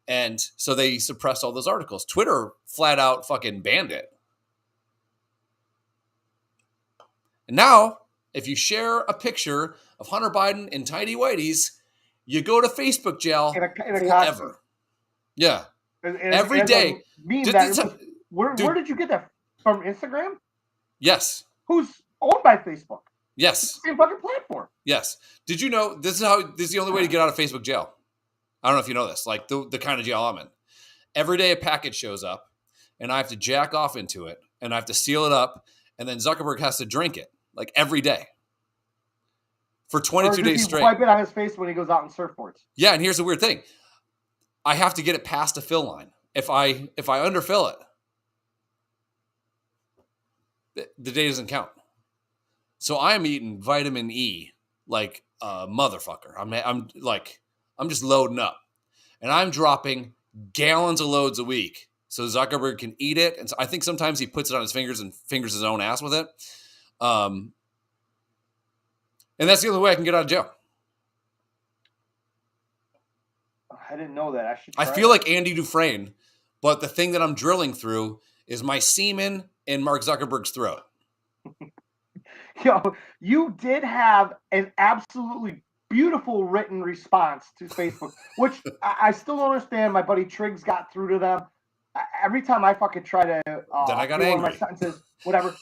And so they suppressed all those articles. Twitter flat out fucking banned it. And now, if you share a picture of Hunter Biden in tidy whities, you go to Facebook jail forever. Yeah. Every day. Where did you get that? From Instagram? Yes. Who's owned by Facebook? Yes. Same fucking platform. Yes. Did you know this is the only way to get out of Facebook jail? I don't know if you know this. Like the kind of jail I'm in. Every day a package shows up, and I have to jack off into it, and I have to seal it up, and then Zuckerberg has to drink it like every day for 22 days straight. Wipe it on his face when he goes out on surfboards. Yeah, and here's the weird thing: I have to get it past a fill line. If I underfill it, the day doesn't count. So I'm eating vitamin E like a motherfucker. I'm just loading up, and I'm dropping gallons of loads a week so Zuckerberg can eat it. And so I think sometimes he puts it on his fingers and fingers his own ass with it. And that's the only way I can get out of jail. I didn't know that. I feel like Andy Dufresne, but the thing that I'm drilling through is my semen in Mark Zuckerberg's throat. Yo, you did have an absolutely beautiful written response to Facebook, which I still don't understand. My buddy Triggs got through to them. Every time I fucking try to then I got angry. One of my sentences, whatever.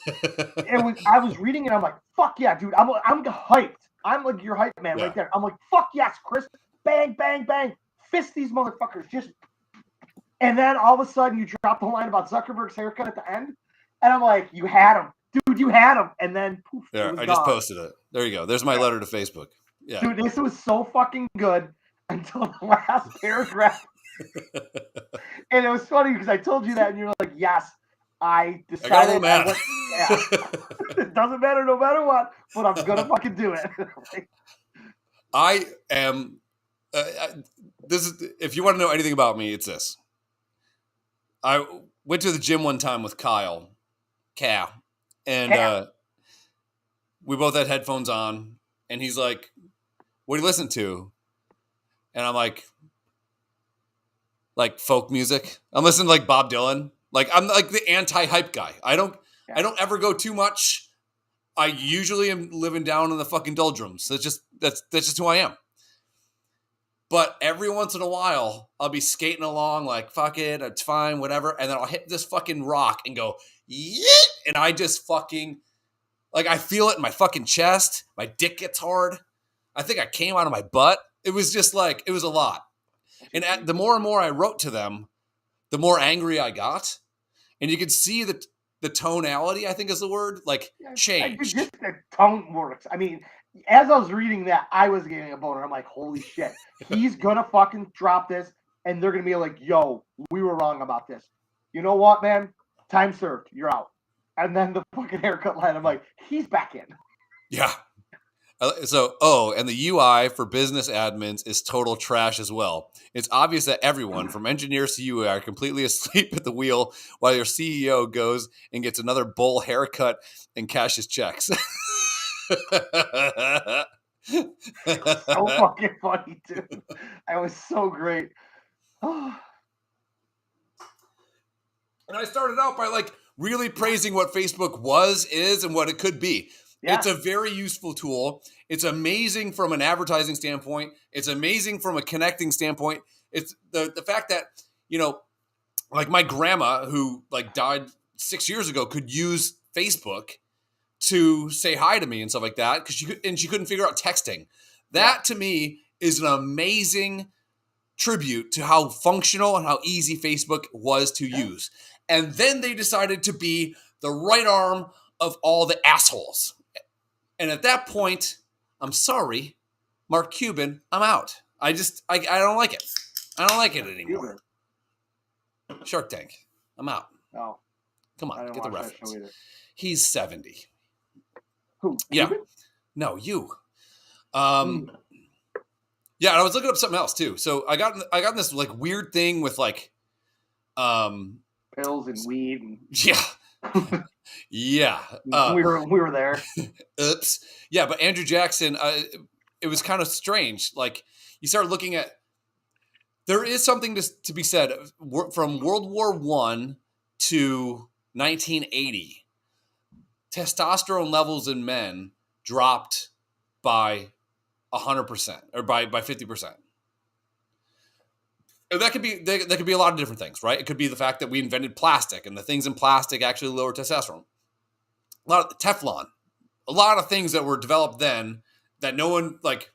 I was reading it. I'm like, fuck yeah, dude. I'm hyped. I'm like your hype man right there. I'm like, fuck yes, Chris. Bang, bang, bang. Fist these motherfuckers. And then all of a sudden you drop the line about Zuckerberg's haircut at the end. And I'm like, you had him. Dude, you had him. And then poof. Yeah, I just posted it. There you go. There's my letter to Facebook. Yeah. Dude, this was so fucking good until the last paragraph. And it was funny because I told you that and you were like, yes, I decided. I got a little mad. It doesn't matter no matter what, but I'm going to fucking do it. I am. This is, if you want to know anything about me, it's this. I went to the gym one time with Cal, and we both had headphones on, and he's like, "What do you listen to?" And I'm like folk music. I'm listening to like Bob Dylan. Like I'm like the anti-hype guy. I don't ever go too much. I usually am living down in the fucking doldrums. That's just who I am. But every once in a while, I'll be skating along like, fuck it, it's fine, whatever. And then I'll hit this fucking rock and go, yeet! And I just fucking, like, I feel it in my fucking chest. My dick gets hard. I think I came out of my butt. It was just like, it was a lot. And the more and more I wrote to them, the more angry I got. And you could see the tonality, I think is the word, like, changed. Just the tone works. I mean, as I was reading that, I was getting a boner. I'm like, holy shit. He's going to fucking drop this, and they're going to be like, yo, we were wrong about this. You know what, man? Time served. You're out. And then the fucking haircut line, I'm like, he's back in. Yeah. So, and the UI for business admins is total trash as well. It's obvious that everyone, from engineers to UI, are completely asleep at the wheel while your CEO goes and gets another bull haircut and cashes checks. So fucking funny, dude. That was so great. And I started out by like really praising what Facebook is, and what it could be. Yeah. It's a very useful tool. It's amazing from an advertising standpoint. It's amazing from a connecting standpoint. It's the fact that, you know, like my grandma who like died 6 years ago could use Facebook to say hi to me and stuff like that because she couldn't figure out texting. That to me is an amazing tribute to how functional and how easy Facebook was to use. And then they decided to be the right arm of all the assholes. And at that point, I'm sorry, Mark Cuban, I'm out. I don't like it. I don't like it anymore. Shark Tank, I'm out. Oh, come on, get the reference. He's 70. Who? Yeah. Cuban? No, you. Yeah, and I was looking up something else too. So I got in this like weird thing with like pills and weed. And... Yeah. Yeah. We were there. Oops. Yeah, but Andrew Jackson, it was kind of strange. Like you start looking at, there is something to be said from World War I to 1980. Testosterone levels in men dropped by 100% or by 50%. And that could be a lot of different things, right? It could be the fact that we invented plastic and the things in plastic actually lower testosterone. A lot of Teflon, a lot of things that were developed then that no one like,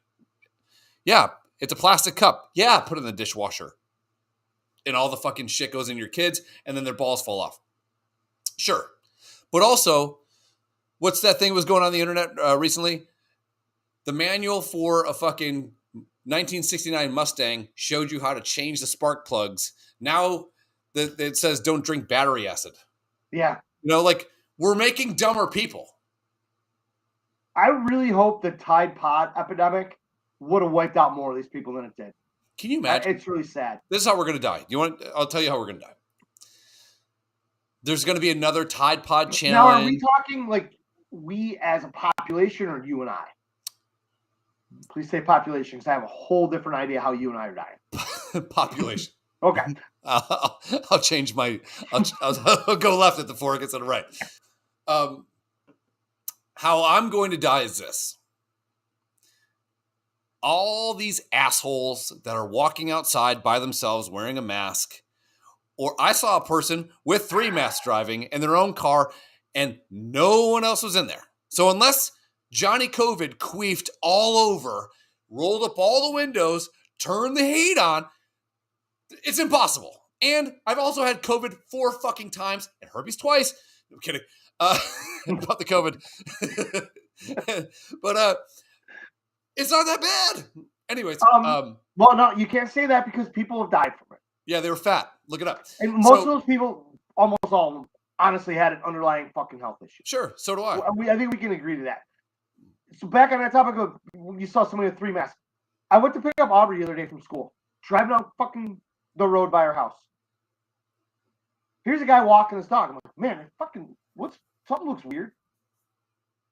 yeah, it's a plastic cup. Yeah, put it in the dishwasher. And all the fucking shit goes in your kids and then their balls fall off. Sure. But also, what's that thing that was going on the internet recently? The manual for a fucking 1969 Mustang showed you how to change the spark plugs. Now it says don't drink battery acid. Yeah. You know, like we're making dumber people. I really hope the Tide Pod epidemic would have wiped out more of these people than it did. Can you imagine? It's really sad. This is how we're going to die. I'll tell you how we're going to die. There's going to be another Tide Pod challenge. Now, are we talking like we as a population or you and I? Please say population, because I have a whole different idea how you and I are dying. Population. Okay. I'll change my. I'll go left at the fork instead of right. How I'm going to die is this. All these assholes that are walking outside by themselves wearing a mask, or I saw a person with 3 masks driving in their own car and no one else was in there. So unless Johnny COVID queefed all over, rolled up all the windows, turned the heat on, it's impossible. And I've also had COVID 4 fucking times and herpes twice. No I'm kidding. About the COVID. But it's not that bad. Anyways. Well, no, you can't say that because people have died from it. Yeah, they were fat. Look it up. And most of those people, almost all of them, honestly had an underlying fucking health issue. Sure, so do I. I think we can agree to that. So back on that topic of when you saw somebody with 3 masks. I went to pick up Aubrey the other day from school. Driving down fucking the road by her house. Here's a guy walking his dog. I'm like, man, something looks weird.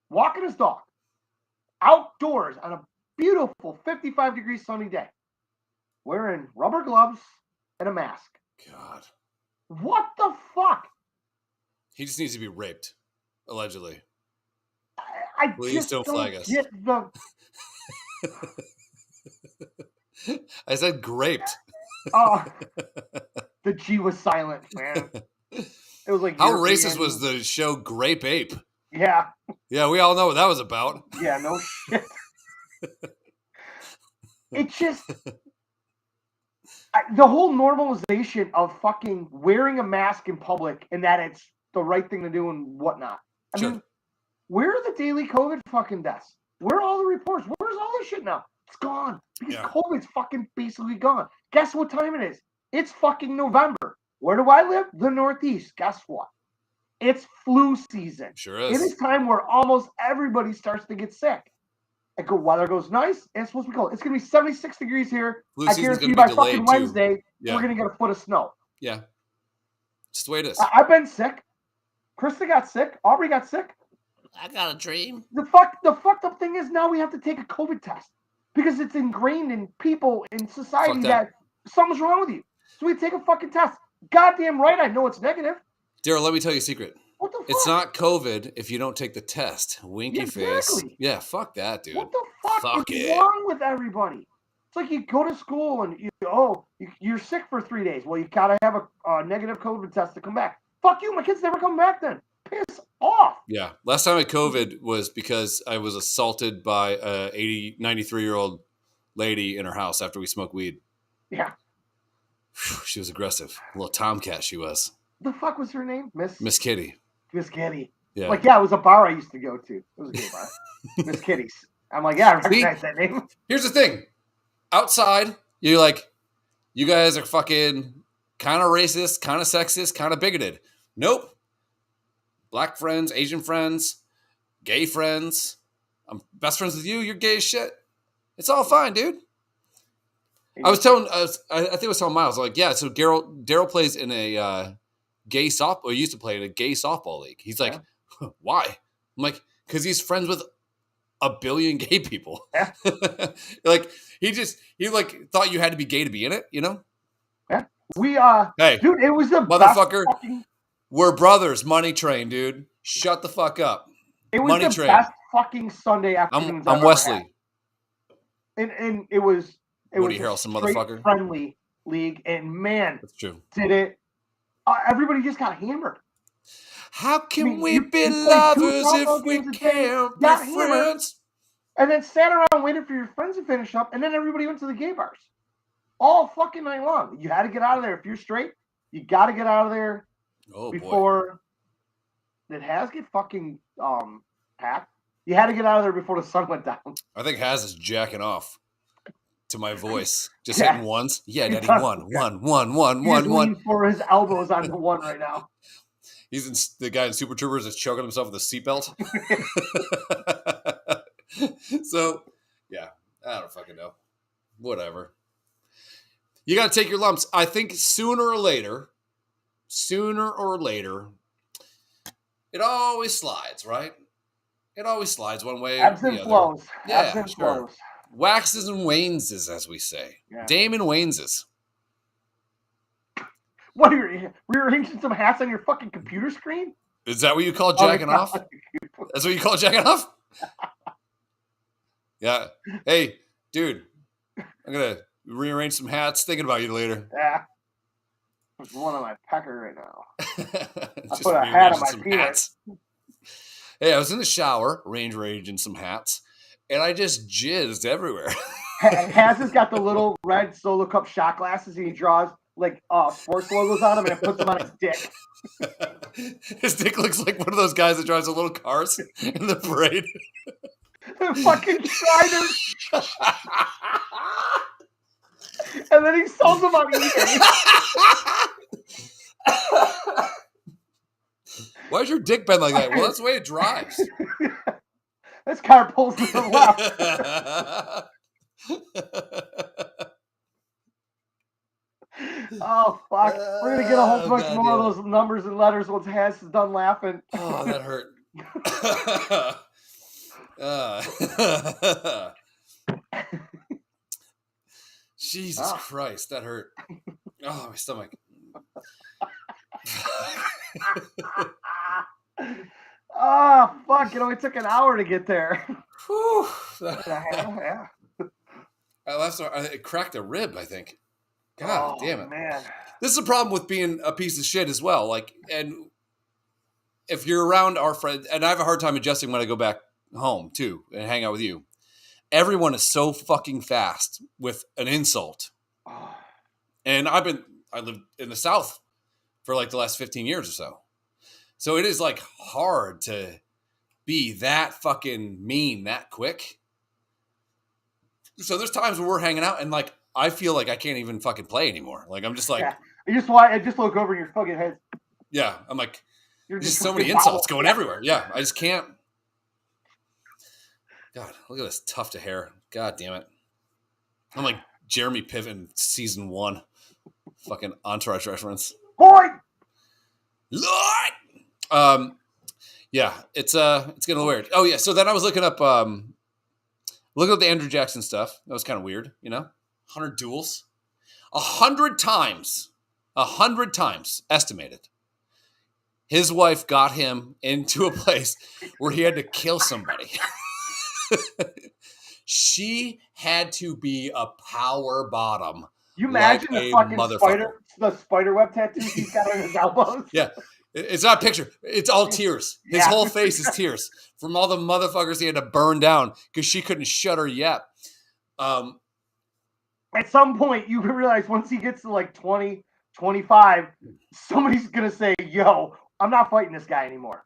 Walking his dog. Outdoors on a beautiful 55-degree sunny day. Wearing rubber gloves and a mask. God. What the fuck? He just needs to be raped, allegedly. I Please just don't flag us. Get the... I said graped. Oh, the G was silent, man. It was like how racist was the show Grape Ape? Yeah. Yeah, we all know what that was about. Yeah, no shit. It just the whole normalization of fucking wearing a mask in public and that it's the right thing to do and whatnot. I mean, where are the daily COVID fucking deaths? Where are all the reports? Where's all this shit now? It's gone. Because COVID's fucking basically gone. Guess what time it is? It's fucking November. Where do I live? The Northeast. Guess what? It's flu season. Sure is. It is time where almost everybody starts to get sick. Weather goes nice, and it's supposed to be cold. It's going to be 76 degrees here. Flu I guarantee you by fucking Wednesday, we're going to get a foot of snow. Yeah. Just the way it is. I've been sick. Krista got sick. Aubrey got sick. I got a dream. The fucked up thing is now we have to take a COVID test because it's ingrained in people in society that something's wrong with you. So we take a fucking test. Goddamn right, I know it's negative. Daryl, let me tell you a secret. What the fuck? It's not COVID if you don't take the test. Winky face. Yeah, fuck that, dude. What the fuck is wrong with everybody? It's like you go to school and you're sick for 3 days. Well, you gotta have a negative COVID test to come back. Fuck you, my kids never come back then. Piss off. Yeah. Last time I had COVID was because I was assaulted by a 93-year-old lady in her house after we smoked weed. Yeah. She was aggressive. A little tomcat she was. The fuck was her name? Miss Kitty. Miss Kitty. Yeah. Like, yeah, it was a bar I used to go to. It was a gay bar. Miss Kitty's. I'm like, yeah, I recognize that name. Here's the thing. Outside, you're like, you guys are fucking kind of racist, kind of sexist, kind of bigoted. Nope. Black friends, Asian friends, gay friends. I'm best friends with you. You're gay as shit. It's all fine, dude. I think I was telling Miles, like, yeah, so Daryl plays in a gay softball, or used to play in a gay softball league. He's like, why? I'm like, because he's friends with a billion gay people. Yeah. Like, he thought you had to be gay to be in it, you know? Yeah. Hey, dude, it was the motherfucker. We're brothers, Money Train, dude. Shut the fuck up. It was Money Train. Best fucking Sunday afternoon. I'm Wesley. And it was Woody Harrelson, motherfucker. Friendly league, and man, that's true. Did it? Everybody just got hammered. How can we be lovers if we can't be friends? And then sat around waiting for your friends to finish up, and then everybody went to the gay bars all fucking night long. You had to get out of there if you're straight. You got to get out of there before did Haz get fucking hacked? You had to get out of there before the sun went down. I think Haz is jacking off to my voice. Just hitting ones. Yeah, Daddy, one. For his elbows on the one right now. He's the guy in Super Troopers that's choking himself with a seatbelt. So, yeah, I don't fucking know. Whatever. You got to take your lumps. I think sooner or later, it always slides, right? It always slides one way. Ebbs and flows. Yeah, Ebbs and flows. Waxes and Waneses, as we say. Yeah. Damon Waneses. What are you rearranging some hats on your fucking computer screen? Is that what you call jacking off? That's what you call jacking off? Yeah. Hey, dude, I'm going to rearrange some hats. Thinking about you later. Yeah. There's one on my pecker right now. I put a hat on my penis. Hey, I was in the shower, rearranging some hats, and I just jizzed everywhere. Has has got the little red Solo Cup shot glasses, and he draws like sports logos on them and puts them on his dick. His dick looks like one of those guys that drives the little cars in the parade. The fucking Shriners. And then he sells them on eBay. Why is your dick bent like that? Well, that's the way it drives. This car pulls to the left. Oh, fuck. We're going to get a whole bunch more of those numbers and letters once Has is done laughing. Oh, that hurt. Jesus Christ, that hurt. Oh, my stomach. Oh, fuck. It only took an hour to get there. Whew. Yeah. It cracked a rib, I think. God damn it. Man. This is a problem with being a piece of shit as well. Like, and if you're around our friends, and I have a hard time adjusting when I go back home too and hang out with you. Everyone is so fucking fast with an insult. And I lived in the South for like the last 15 years or so. So it is like hard to be that fucking mean that quick. So there's times where we're hanging out and like, I feel like I can't even fucking play anymore. Like, I'm just like, I just look over your fucking head. Yeah. I'm like, there's just so many insults going everywhere. Yeah. I just can't. God, look at this tuft of hair. God damn it. I'm like Jeremy Piven season 1. Fucking Entourage reference. Boy! Lord! Yeah, it's getting weird. Oh yeah, so then I was looking up the Andrew Jackson stuff. That was kind of weird, 100 duels. 100 times estimated. His wife got him into a place where he had to kill somebody. She had to be a power bottom. You imagine the fucking spider web tattoos he's got on his elbows? Yeah. It's not a picture. It's all tears. His whole face is tears from all the motherfuckers he had to burn down because she couldn't shut her yet. At some point, you realize once he gets to like 20, 25, somebody's going to say, yo, I'm not fighting this guy anymore.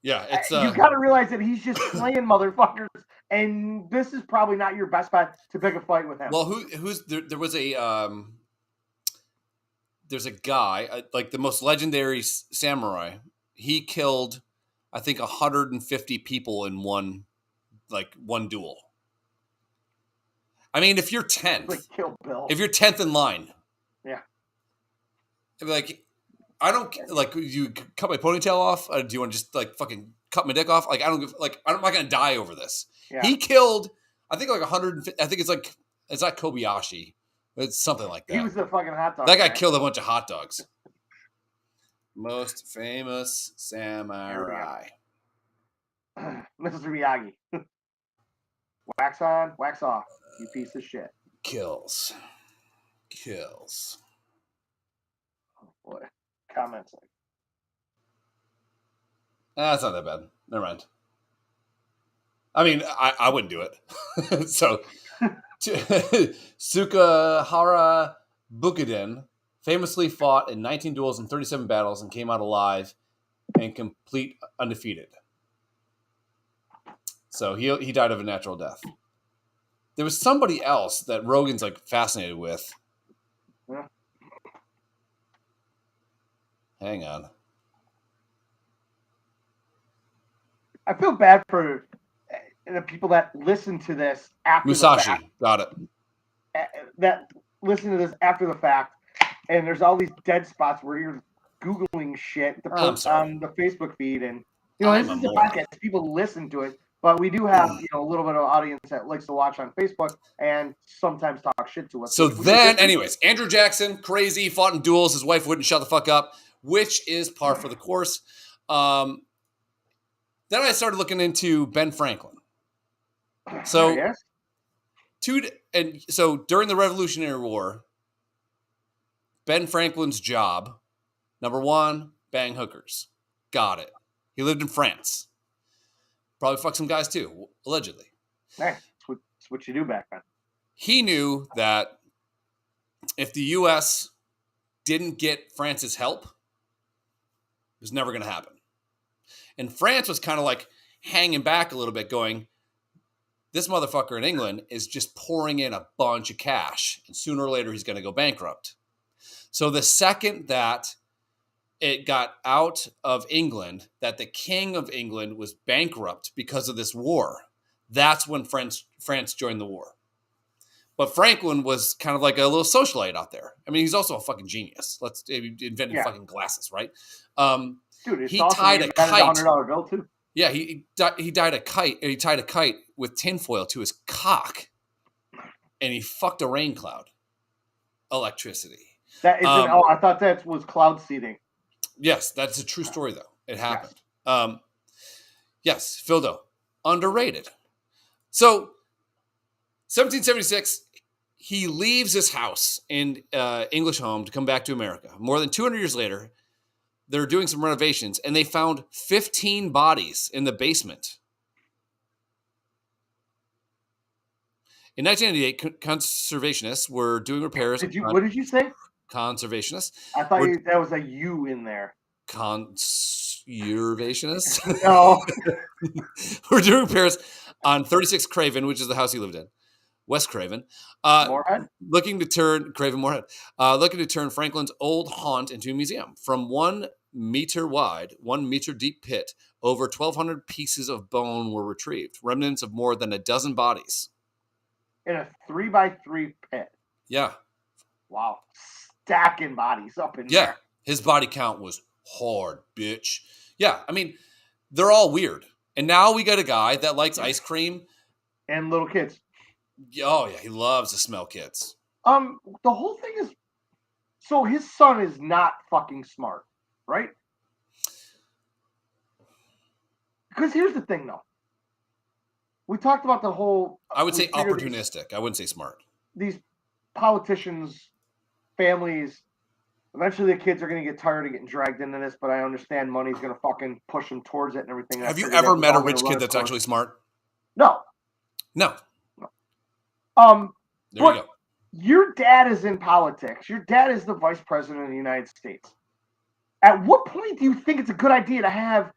Yeah, it's you got to realize that he's just playing motherfuckers, and this is probably not your best bet to pick a fight with him. Well, there was there's a guy like the most legendary samurai. He killed, I think, 150 people in one duel. I mean, if you're 10th, like Kill Bill. If you're 10th in line, yeah, like. I don't like. You cut my ponytail off? Do you want to just like fucking cut my dick off? Like I'm not gonna die over this. Yeah. He killed, I think like 150. I think it's not Kobayashi. It's something like that. He was the fucking hot dog. That guy killed a bunch of hot dogs. Most famous samurai. Mrs. Miyagi. Wax on, wax off. You piece of shit. Kills. Oh boy. Comments like it's not that bad. Never mind. I mean, I wouldn't do it. So, Sukahara Bukiden famously fought in 19 duels and 37 battles and came out alive and complete undefeated. So he died of a natural death. There was somebody else that Rogan's like fascinated with. Yeah. Hang on. I feel bad for the people that listen to this after Musashi. The fact. Got it. That listen to this after the fact, and there's all these dead spots where you're Googling shit to post on the Facebook feed, and this is the podcast. People listen to it But we do have, a little bit of an audience that likes to watch on Facebook and sometimes talk shit to us. So then, anyways, Andrew Jackson, crazy, fought in duels. His wife wouldn't shut the fuck up, which is par for the course. Then I started looking into Ben Franklin. So, yes. So during the Revolutionary War, Ben Franklin's job, number one, bang hookers. Got it. He lived in France. Probably fucked some guys too, allegedly. Hey, that's what you do back then. He knew that if the U.S. didn't get France's help, it was never going to happen. And France was kind of like hanging back a little bit, going, this motherfucker in England is just pouring in a bunch of cash, and sooner or later he's going to go bankrupt. So the second that it got out of England, that the King of England was bankrupt because of this war, that's when France joined the war. But Franklin was kind of like a little socialite out there. I mean, he's also a fucking genius. He invented fucking glasses, right? Dude, it's he awesome. tied a kite. $100 bill too. Yeah, he tied a kite with tinfoil to his cock, and he fucked a rain cloud. Electricity. That isn't. I thought that was cloud seeding. Yes, that's a true story, though. It happened. Yes, Fildo, underrated. So, 1776, he leaves his house in English home to come back to America. More than 200 years later, they're doing some renovations, and they found 15 bodies in the basement. In 1998, conservationists were doing repairs. What did you say? Conservationists. I thought that was a U in there. Conservationists? No. We're doing repairs on 36 Craven, which is the house he lived in. West Craven. Moorhead? Looking to turn Franklin's old haunt into a museum. From 1 meter wide, 1 meter deep pit, over 1,200 pieces of bone were retrieved. Remnants of more than a dozen bodies. In a 3x3 pit. Yeah. Wow. Stacking bodies up in there. Yeah. His body count was hard, bitch. Yeah. I mean, they're all weird. And now we got a guy that likes ice cream. And little kids. Oh, yeah. He loves to smell kids. The whole thing is, so his son is not fucking smart, right? Because here's the thing, though. We talked about the whole... I would say opportunistic. I wouldn't say smart. These politicians, families, eventually the kids are going to get tired of getting dragged into this, but I understand money's going to fucking push them towards it and everything. Have you ever met a rich kid that's actually smart? No. No. There you go. Your dad is in politics. Your dad is the vice president of the United States. At what point do you think it's a good idea to have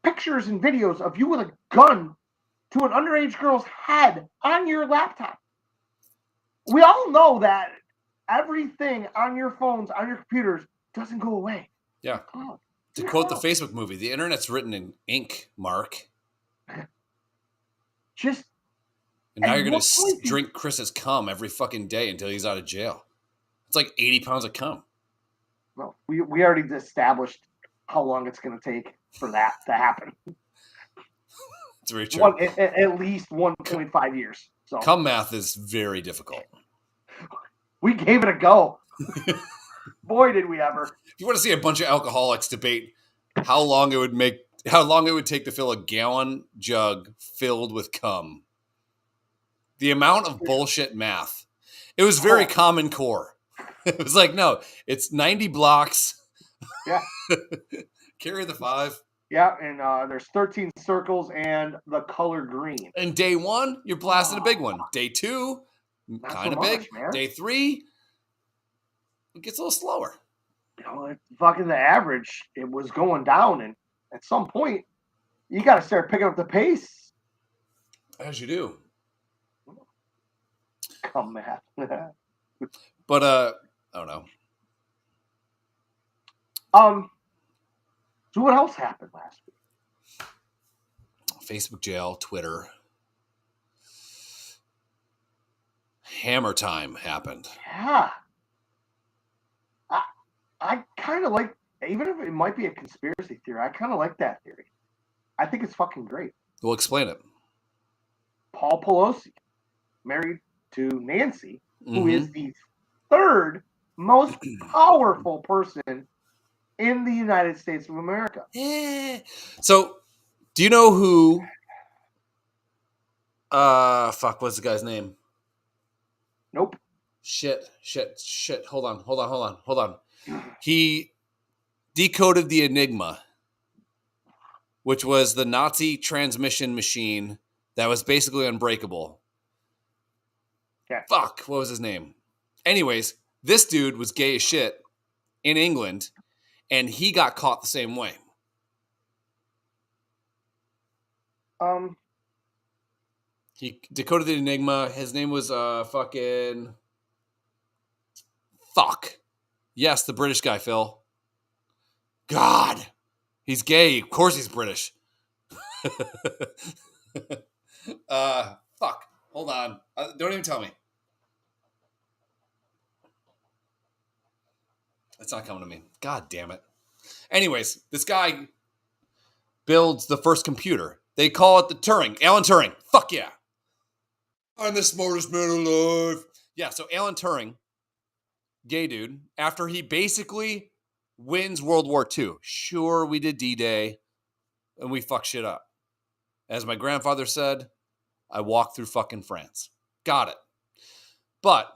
pictures and videos of you with a gun to an underage girl's head on your laptop? We all know that everything on your phones, on your computers, doesn't go away. Yeah. To quote the Facebook movie, the internet's written in ink, Mark. And now you're going to drink Chris's cum every fucking day until he's out of jail. It's like 80 pounds of cum. Well, we already established how long it's going to take for that to happen. It's very true. At least 1.5 years. So cum math is very difficult. We gave it a go. Boy, did we ever. If you want to see a bunch of alcoholics debate how long it would take to fill a gallon jug filled with cum. The amount of bullshit math. It was very Common Core. It was like, no, it's 90 blocks. Yeah. Carry the 5. Yeah, and there's 13 circles and the color green. And day 1, you're blasting a big one. Day 2, kind of big. Man. Day 3, it gets a little slower. It's fucking the average. It was going down, and at some point, you got to start picking up the pace. As you do. Come math. But I don't know. So what else happened last week? Facebook jail, Twitter. Hammer time happened. Yeah. I kind of like, even if it might be a conspiracy theory, I kind of like that theory. I think it's fucking great. We'll explain it. Paul Pelosi, married to Nancy, who is the third most powerful person in the United States of America. So, do you know who? What's the guy's name? Nope. Shit. Hold on. He decoded the Enigma, which was the Nazi transmission machine that was basically unbreakable. Okay. Fuck, what was his name? Anyways, this dude was gay as shit in England, and he got caught the same way. He decoded the Enigma. His name was fucking... Fuck. Yes, the British guy, Phil. God. He's gay. Of course he's British. Fuck. Hold on. Don't even tell me. It's not coming to me. God damn it. Anyways, this guy builds the first computer. They call it the Turing. Alan Turing. Fuck yeah. I'm the smartest man alive. Yeah, so Alan Turing, gay dude, after he basically wins World War II. Sure, we did D-Day, and we fucked shit up. As my grandfather said, I walked through fucking France. Got it. But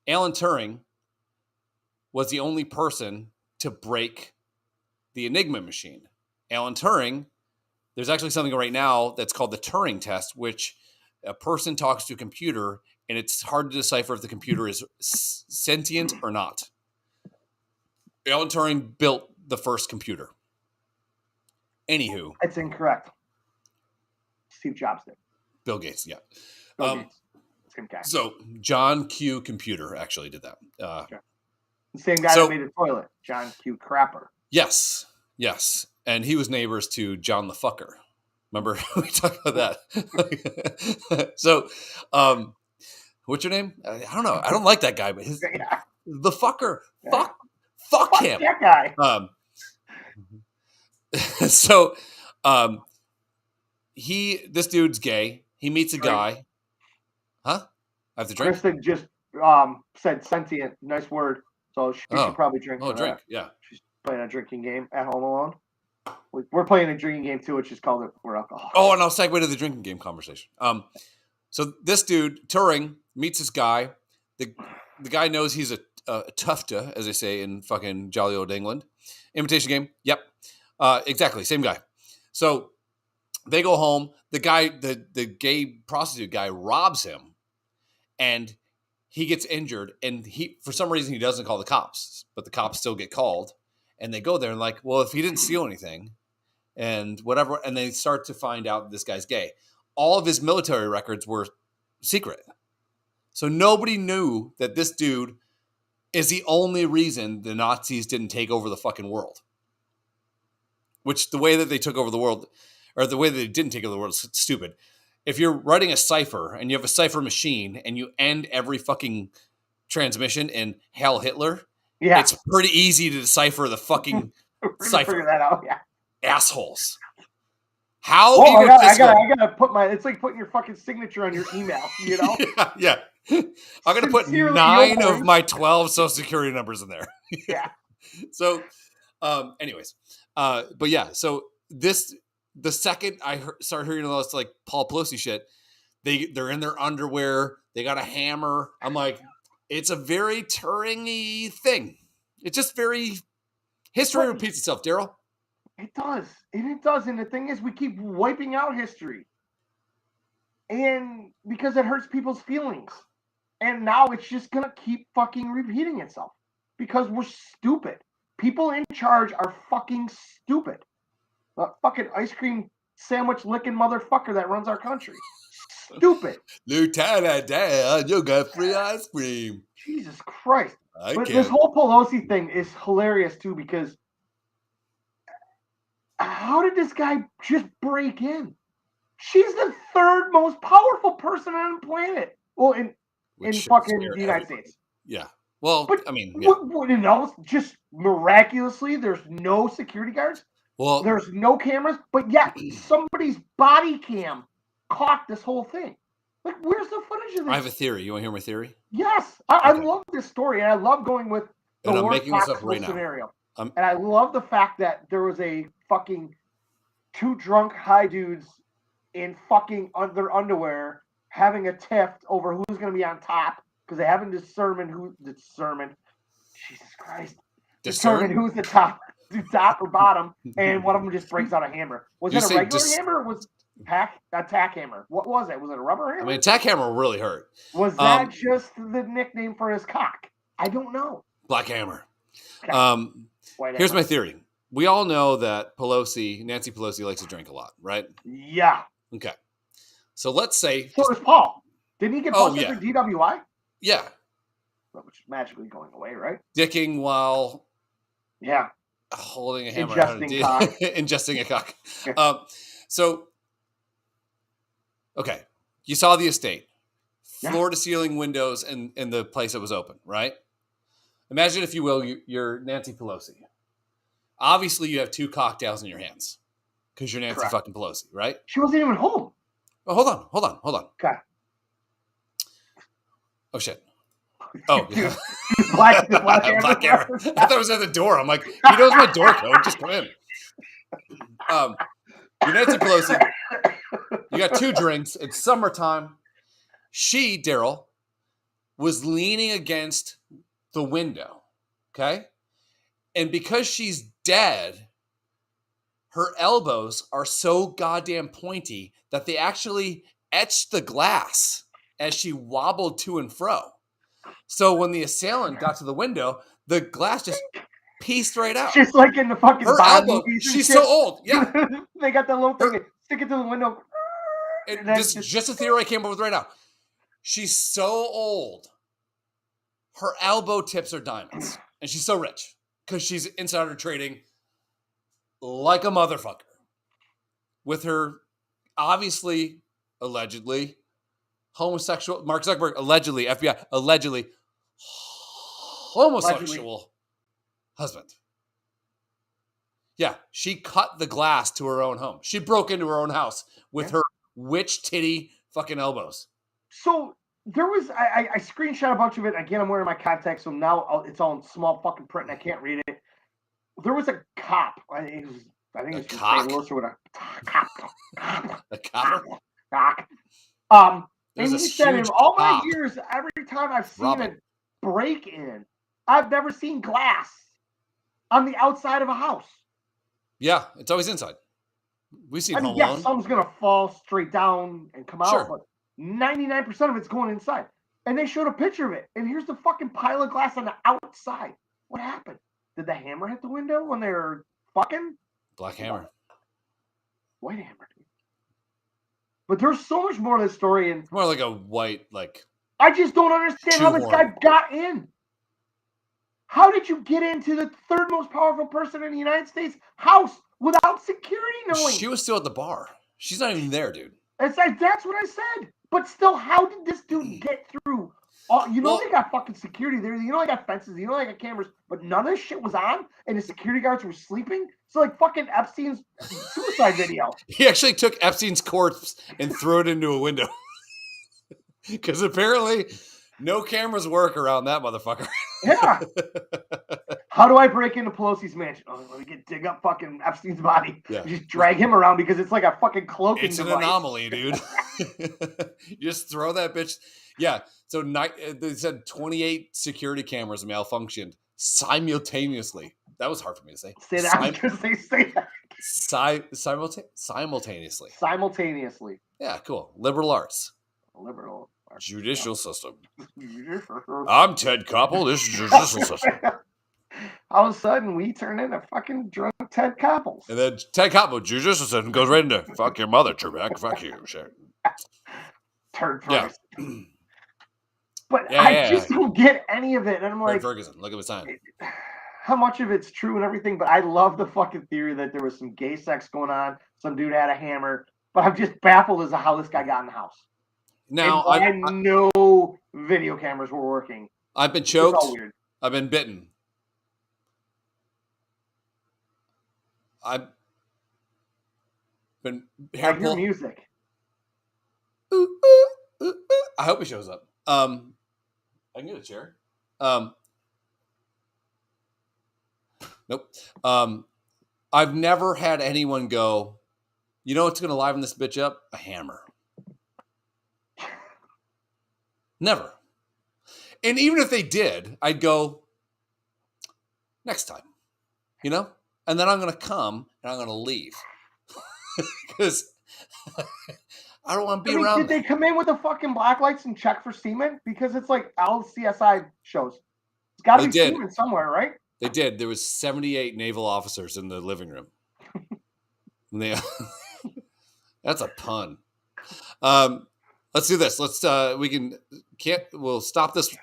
Alan Turing was the only person to break the Enigma machine. Alan Turing, there's actually something right now that's called the Turing test, which a person talks to a computer, and it's hard to decipher if the computer is sentient or not. Alan Turing built the first computer. Anywho. That's incorrect. Steve Jobs did. Bill Gates, yeah. Bill Gates. Same guy. So, John Q. Computer actually did that. Sure. The same guy that made the toilet, John Q. Crapper. Yes. And he was neighbors to John the Fucker. Remember we talked about that? So, what's your name? I don't know. I don't like that guy, but the fucker. Yeah. Fuck him. That guy. So, this dude's gay. He meets a guy. Huh? I have to drink. Kristen just said sentient. Nice word. So she should probably drink. Oh, drink. Yeah. She's playing a drinking game at home alone. We're playing a drinking game too, which is called We're Alcoholics. Oh, and I'll segue to the drinking game conversation. So this dude, Turing, meets this guy. The guy knows he's a tufta, as they say in fucking jolly old England. Imitation game. Yep. Exactly. Same guy. So they go home. The guy, the gay prostitute guy, robs him, and he gets injured. And for some reason, he doesn't call the cops, but the cops still get called. And they go there and like, well, if he didn't steal anything and whatever, and they start to find out this guy's gay. All of his military records were secret. So nobody knew that this dude is the only reason the Nazis didn't take over the fucking world. Which the way that they took over the world, or the way that they didn't take over the world is stupid. If you're writing a cipher and you have a cipher machine and you end every fucking transmission in Hail Hitler, it's pretty easy to decipher the fucking cipher. Figure that out, Assholes. How? Oh, I gotta put it's like putting your fucking signature on your email, you know? Yeah. I'm gonna put 9 of my 12 social security numbers in there. Yeah. So, anyways, but yeah, so the second I start hearing all this like Paul Pelosi shit, they're in their underwear, they got a hammer. I'm like, it's a very Turing-y thing. It's just very history repeats itself, Daryl. It does. And the thing is, we keep wiping out history. And because it hurts people's feelings. And now it's just going to keep fucking repeating itself. Because we're stupid. People in charge are fucking stupid. The fucking ice cream sandwich licking motherfucker that runs our country. Stupid. Lieutenant Dan, you got free ice cream. Jesus Christ. But this whole Pelosi thing is hilarious too, because how did this guy just break in? She's the third most powerful person on the planet. Well, in fucking the United States. Yeah. Well, but, I mean, just miraculously, there's no security guards. Well, there's no cameras, but yet somebody's body cam caught this whole thing. Like, where's the footage of this? I have a theory. You want to hear my theory? Yes. I love this story, and I love going with the worst possible scenario. And I love the fact that there was a fucking 2 drunk high dudes in fucking their underwear having a tiff over who's going to be on top because they haven't determined Jesus Christ. Determined who's the top or bottom, and one of them just breaks out a hammer. Was it a regular hammer or was a tack hammer? What was it? Was it a rubber hammer? I mean, a tack hammer really hurt. Was that just the nickname for his cock? I don't know. Black hammer. Okay. Here's my theory. We all know that Nancy Pelosi likes to drink a lot, right? Yeah. Okay. So let's say. So does Paul. Didn't he get busted for DWI? Yeah. Which is magically going away, right? Dicking while. Yeah. Holding a hammer. Ingesting a cock. So. Okay. You saw the estate. Floor to ceiling windows in the place that was open, right? Imagine, if you will, you're Nancy Pelosi. Obviously, you have 2 cocktails in your hands because you're Nancy fucking Pelosi, right? She wasn't even home. Oh, hold on. Okay. Oh, shit. Oh, yeah. Black hammer. I thought it was at the door. I'm like, he knows my door code. Just come in. You're Nancy Pelosi. You got 2 drinks. It's summertime. She, Daryl, was leaning against the window, okay? And because she's dead, her elbows are so goddamn pointy that they actually etched the glass as she wobbled to and fro. So when the assailant got to the window, the glass just pieced right out. Just like in the fucking Bond movies. She's so old. Yeah. They got that little thing, stick it to the window. Just a theory I came up with right now. She's so old. Her elbow tips are diamonds. And she's so rich because she's insider trading like a motherfucker with her allegedly homosexual, Mark Zuckerberg, allegedly, FBI, allegedly homosexual husband. Yeah, she cut the glass to her own home. She broke into her own house with her witch titty fucking elbows. So there was, I screenshot a bunch of it. Again, I'm wearing my contacts, so now it's all in small fucking print and I can't read it. There was a cop. I think it's from St. Louis or whatever. A cop? And he said, in all my years, every time I've seen a break-in, I've never seen glass on the outside of a house. Yeah, it's always inside. We've seen Home Alone. Yes, something's going to fall straight down and come out, but 99% of it's going inside. And they showed a picture of it. And here's the fucking pile of glass on the outside. What happened? Did the hammer hit the window when they were fucking? Black hammer. White hammer. But there's so much more to this story. And more like a white, like. I just don't understand how this guy got in. How did you get into the 3rd most powerful person in the United States house without security knowing? She was still at the bar. She's not even there, dude. It's like, that's what I said. But still, how did this dude get through? They got fucking security there. You know they got fences. You know they got cameras. But none of this shit was on, and the security guards were sleeping. So like fucking Epstein's suicide video. He actually took Epstein's corpse and threw it into a window. Because apparently no cameras work around that motherfucker. Yeah. How do I break into Pelosi's mansion? Oh, let me dig up fucking Epstein's body. Yeah. Just drag him around because it's like a fucking cloaking device. It's an anomaly, dude. You just throw that bitch. Yeah. So they said 28 security cameras malfunctioned simultaneously. That was hard for me to say. Say that. Say that. Simultaneously. Simultaneously. Yeah, cool. Liberal arts. Liberal arts. Judicial system. I'm Ted Koppel. This is judicial system. All of a sudden, we turn into fucking drunk Ted Koppels. And then Ted Koppel, judicial system, goes right into fuck your mother, Trebek. Fuck you. Sure. Turd first. Yeah. But I just don't get any of it. And I'm like, Ferguson, look at the sign. How much of it's true and everything, but I love the fucking theory that there was some gay sex going on. Some dude had a hammer. But I'm just baffled as to how this guy got in the house. Now, I know video cameras were working. I've been choked. I've been bitten. Been hair pull. Music. I hope he shows up. I can get a chair. Nope. I've never had anyone go, you know what's going to liven this bitch up? A hammer. Never. And even if they did, I'd go, next time, you know? And then I'm going to come and I'm going to leave. Because I don't want to be around. Did they come in with the fucking black lights and check for semen? Because it's like LCSI shows. It's got to be semen somewhere, right? They did. There was 78 naval officers in the living room. That's a pun. Let's do this. We'll stop this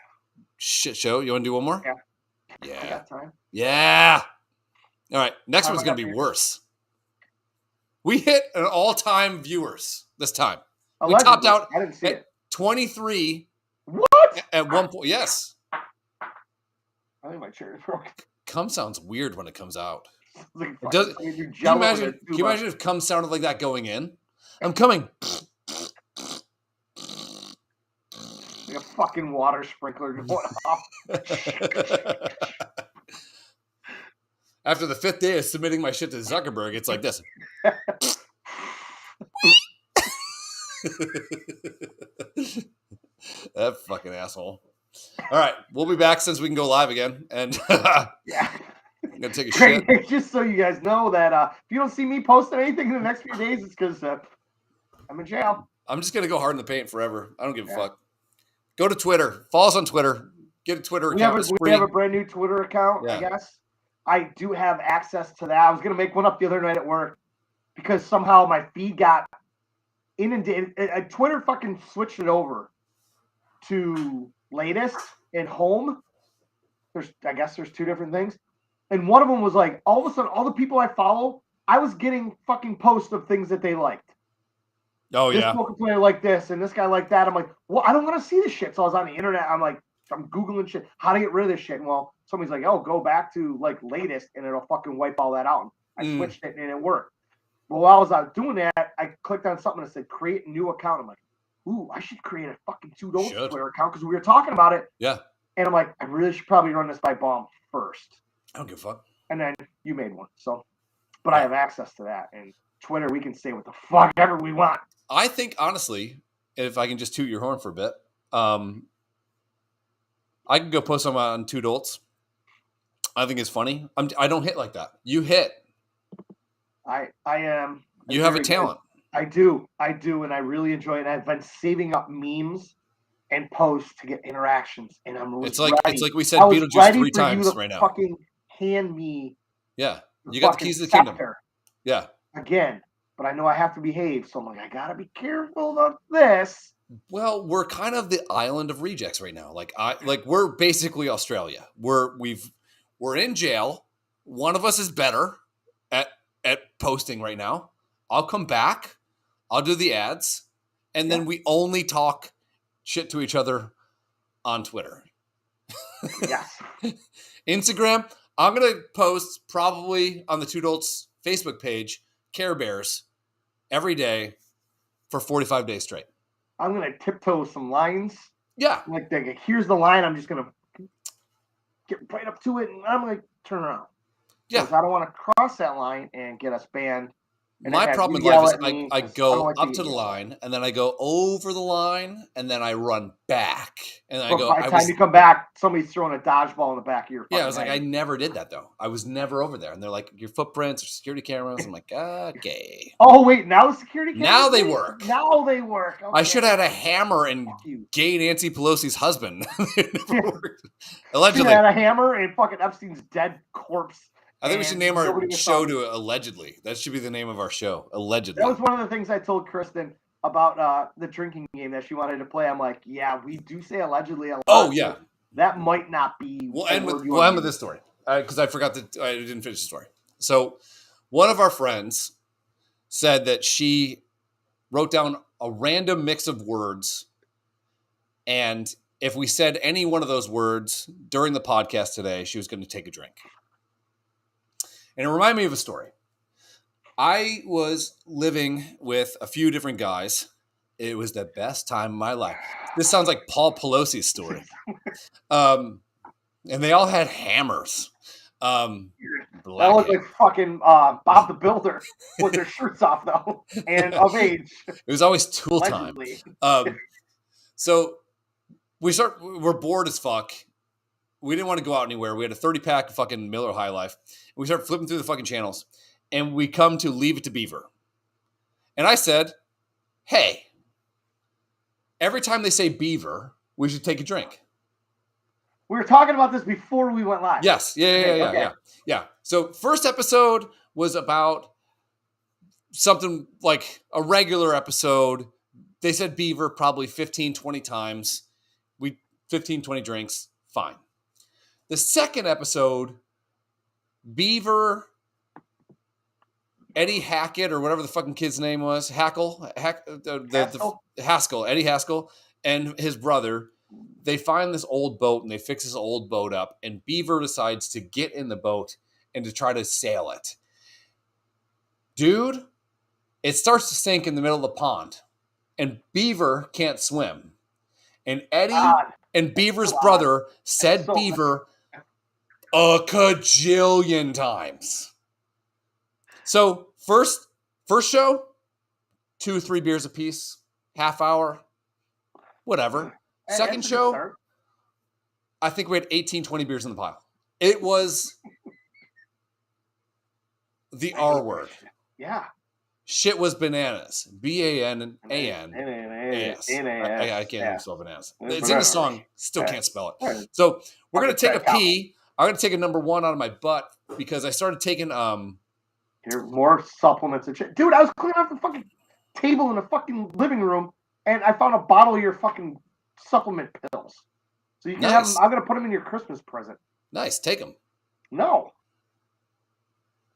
shit show. You want to do one more? Yeah. I got time. Yeah. All right. Next one's going to be worse. We hit an all-time viewers this time. We topped out at 23. What? At one point. Yes. I think my chair is broken. Cum sounds weird when it comes out. Can you imagine if cum sounded like that going in? I'm coming. Like a fucking water sprinkler going off. After the 5th day of submitting my shit to Zuckerberg, it's like this. That fucking asshole. All right, we'll be back since we can go live again. And yeah. I'm going to take a shit. Just so you guys know that if you don't see me posting anything in the next few days, it's because I'm in jail. I'm just going to go hard in the paint forever. I don't give a fuck. Go to Twitter. Follow us on Twitter. Get a Twitter account. We have a brand new Twitter account, I guess. I do have access to that. I was going to make one up the other night at work because somehow my feed got inundated. Twitter fucking switched it over to latest and home. I guess there's 2 different things. And one of them was like, all of a sudden, all the people I follow, I was getting fucking posts of things that they liked. Oh, this poker player like this and this guy like that. I'm like, well, I don't want to see this shit. So I was on the internet. I'm Googling shit, how to get rid of this shit. And well, somebody's like, oh, go back to like latest and it'll fucking wipe all that out. And I switched it and it worked. Well, while I was out doing that, I clicked on something that said create a new account. I'm like, ooh, I should create a fucking Dolts Twitter account because we were talking about it. Yeah. And I'm like, I really should probably run this by Bomb first. I don't give a fuck. And then you made one. So, but I have access to that. And Twitter, we can say what the fuck ever we want. I think, honestly, if I can just toot your horn for a bit, I can go post them on 2 Dolts. I think it's funny. I don't hit like that. You hit. I am. You have a talent. I do, and I really enjoy it. I've been saving up memes and posts to get interactions, and I'm really. It's like we said Beetlejuice 3 times right now. Fucking hand me. Yeah, you got the keys to the kingdom. Yeah. Again, but I know I have to behave, so I'm like, I gotta be careful of this. Well, we're kind of the island of rejects right now. We're basically Australia. We're in jail. One of us is better at posting right now. I'll come back. I'll do the ads, and then we only talk shit to each other on Twitter. Yes. Instagram, I'm gonna post probably on the 2 Dolts Facebook page Care Bears every day for 45 days straight. I'm going to tiptoe some lines. Yeah. Like, here's the line. I'm just going to get right up to it, and I'm going to turn around. Yeah. Because I don't want to cross that line and get us banned. My problem in life is I go up to the line, and then I go over the line, and then I run back. And then by the time you come back, somebody's throwing a dodgeball in the back of your Yeah, I was like, I never did that, though. I was never over there. And they're like, your footprints or security cameras. I'm like, okay. Oh, wait, now the security cameras? Now they work. Now they work. Okay. I should have had a hammer and gay Nancy Pelosi's husband. It never worked. Allegedly. Should have had a hammer and fucking Epstein's dead corpse. I think we should name our show to Allegedly. That should be the name of our show. Allegedly. That was one of the things I told Kristen about the drinking game that she wanted to play. I'm like, yeah, we do say allegedly a lot. Oh, yeah. That might not be. We'll end with this story because I forgot that I didn't finish the story. So one of our friends said that she wrote down a random mix of words, and if we said any one of those words during the podcast today, she was going to take a drink. And it reminded me of a story. I was living with a few different guys. It was the best time of my life. This sounds like Paul Pelosi's story. And they all had hammers. That looked like fucking Bob the Builder with their shirts off, though, and of age. It was always tool time. So we're bored as fuck. We didn't want to go out anywhere. We had a 30-pack of fucking Miller High Life. We start flipping through the fucking channels, and we come to Leave It to Beaver. And I said, hey, every time they say beaver, we should take a drink. We were talking about this before we went live. Yes. Yeah. So first episode was about something like a regular episode. They said beaver probably 15, 20 times. 15, 20 drinks. Fine. The second episode, beaver, Eddie Hackett or whatever the fucking kid's name was, Haskell, Eddie Haskell, and his brother, they find this old boat and they fix this old boat up, and Beaver decides to get in the boat and to try to sail it. Dude, it starts to sink in the middle of the pond, and Beaver can't swim. And Eddie and Beaver's brother said Beaver a cajillion times. So first show, 2 or 3 beers apiece, half hour, whatever. Second show, I think we had 18, 20 beers in the pile. It was the R word. Yeah. Shit was bananas. B-A-N-A-N-A-S. I can't even spell bananas. It's in the song. Still can't spell it. So we're going to take a pee. I'm going to take a number 1 out of my butt because I started taking Here, more supplements and shit. Dude, I was cleaning off the fucking table in the fucking living room, and I found a bottle of your fucking supplement pills. So you can have them. I'm going to put them in your Christmas present. Nice. Take them. No.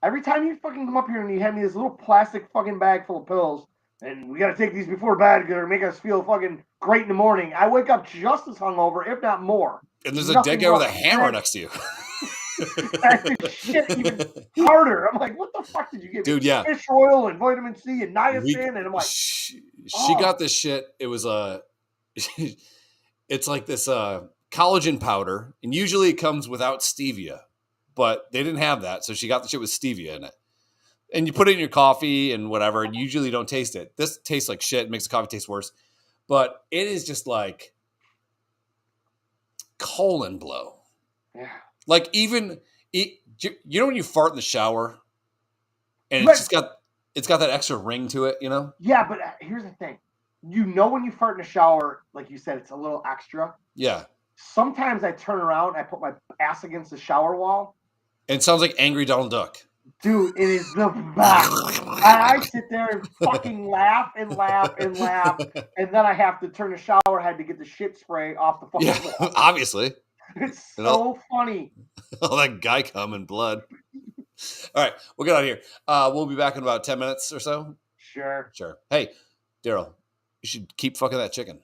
Every time you fucking come up here and you hand me this little plastic fucking bag full of pills, and we got to take these before bed because it'll make us feel fucking great in the morning, I wake up just as hungover, if not more. And there's a dead guy with a hammer next to you. Shit, even harder. I'm like, what the fuck did you get? Dude, yeah. Fish oil and vitamin C and niacin, and I'm like, she got this shit. It was it's like this collagen powder, and usually it comes without stevia, but they didn't have that, so she got the shit with stevia in it. And you put it in your coffee and whatever, and you usually don't taste it. This tastes like shit. It makes the coffee taste worse. But it is just like colon blow. Yeah. Like even you know when you fart in the shower and it's got that extra ring to it, you know? Yeah, but here's the thing. You know when you fart in the shower, like you said, it's a little extra. Yeah. Sometimes I turn around, I put my ass against the shower wall. And it sounds like Angry Donald Duck. Dude, it is the best. I sit there and fucking laugh and laugh and laugh, and then I have to turn the shower head to get the shit spray off the fucking wall. Obviously. It's so funny. All that guy cum and blood. All right, we'll get out of here. We'll be back in about 10 minutes or so. Sure. Hey, Daryl, you should keep fucking that chicken.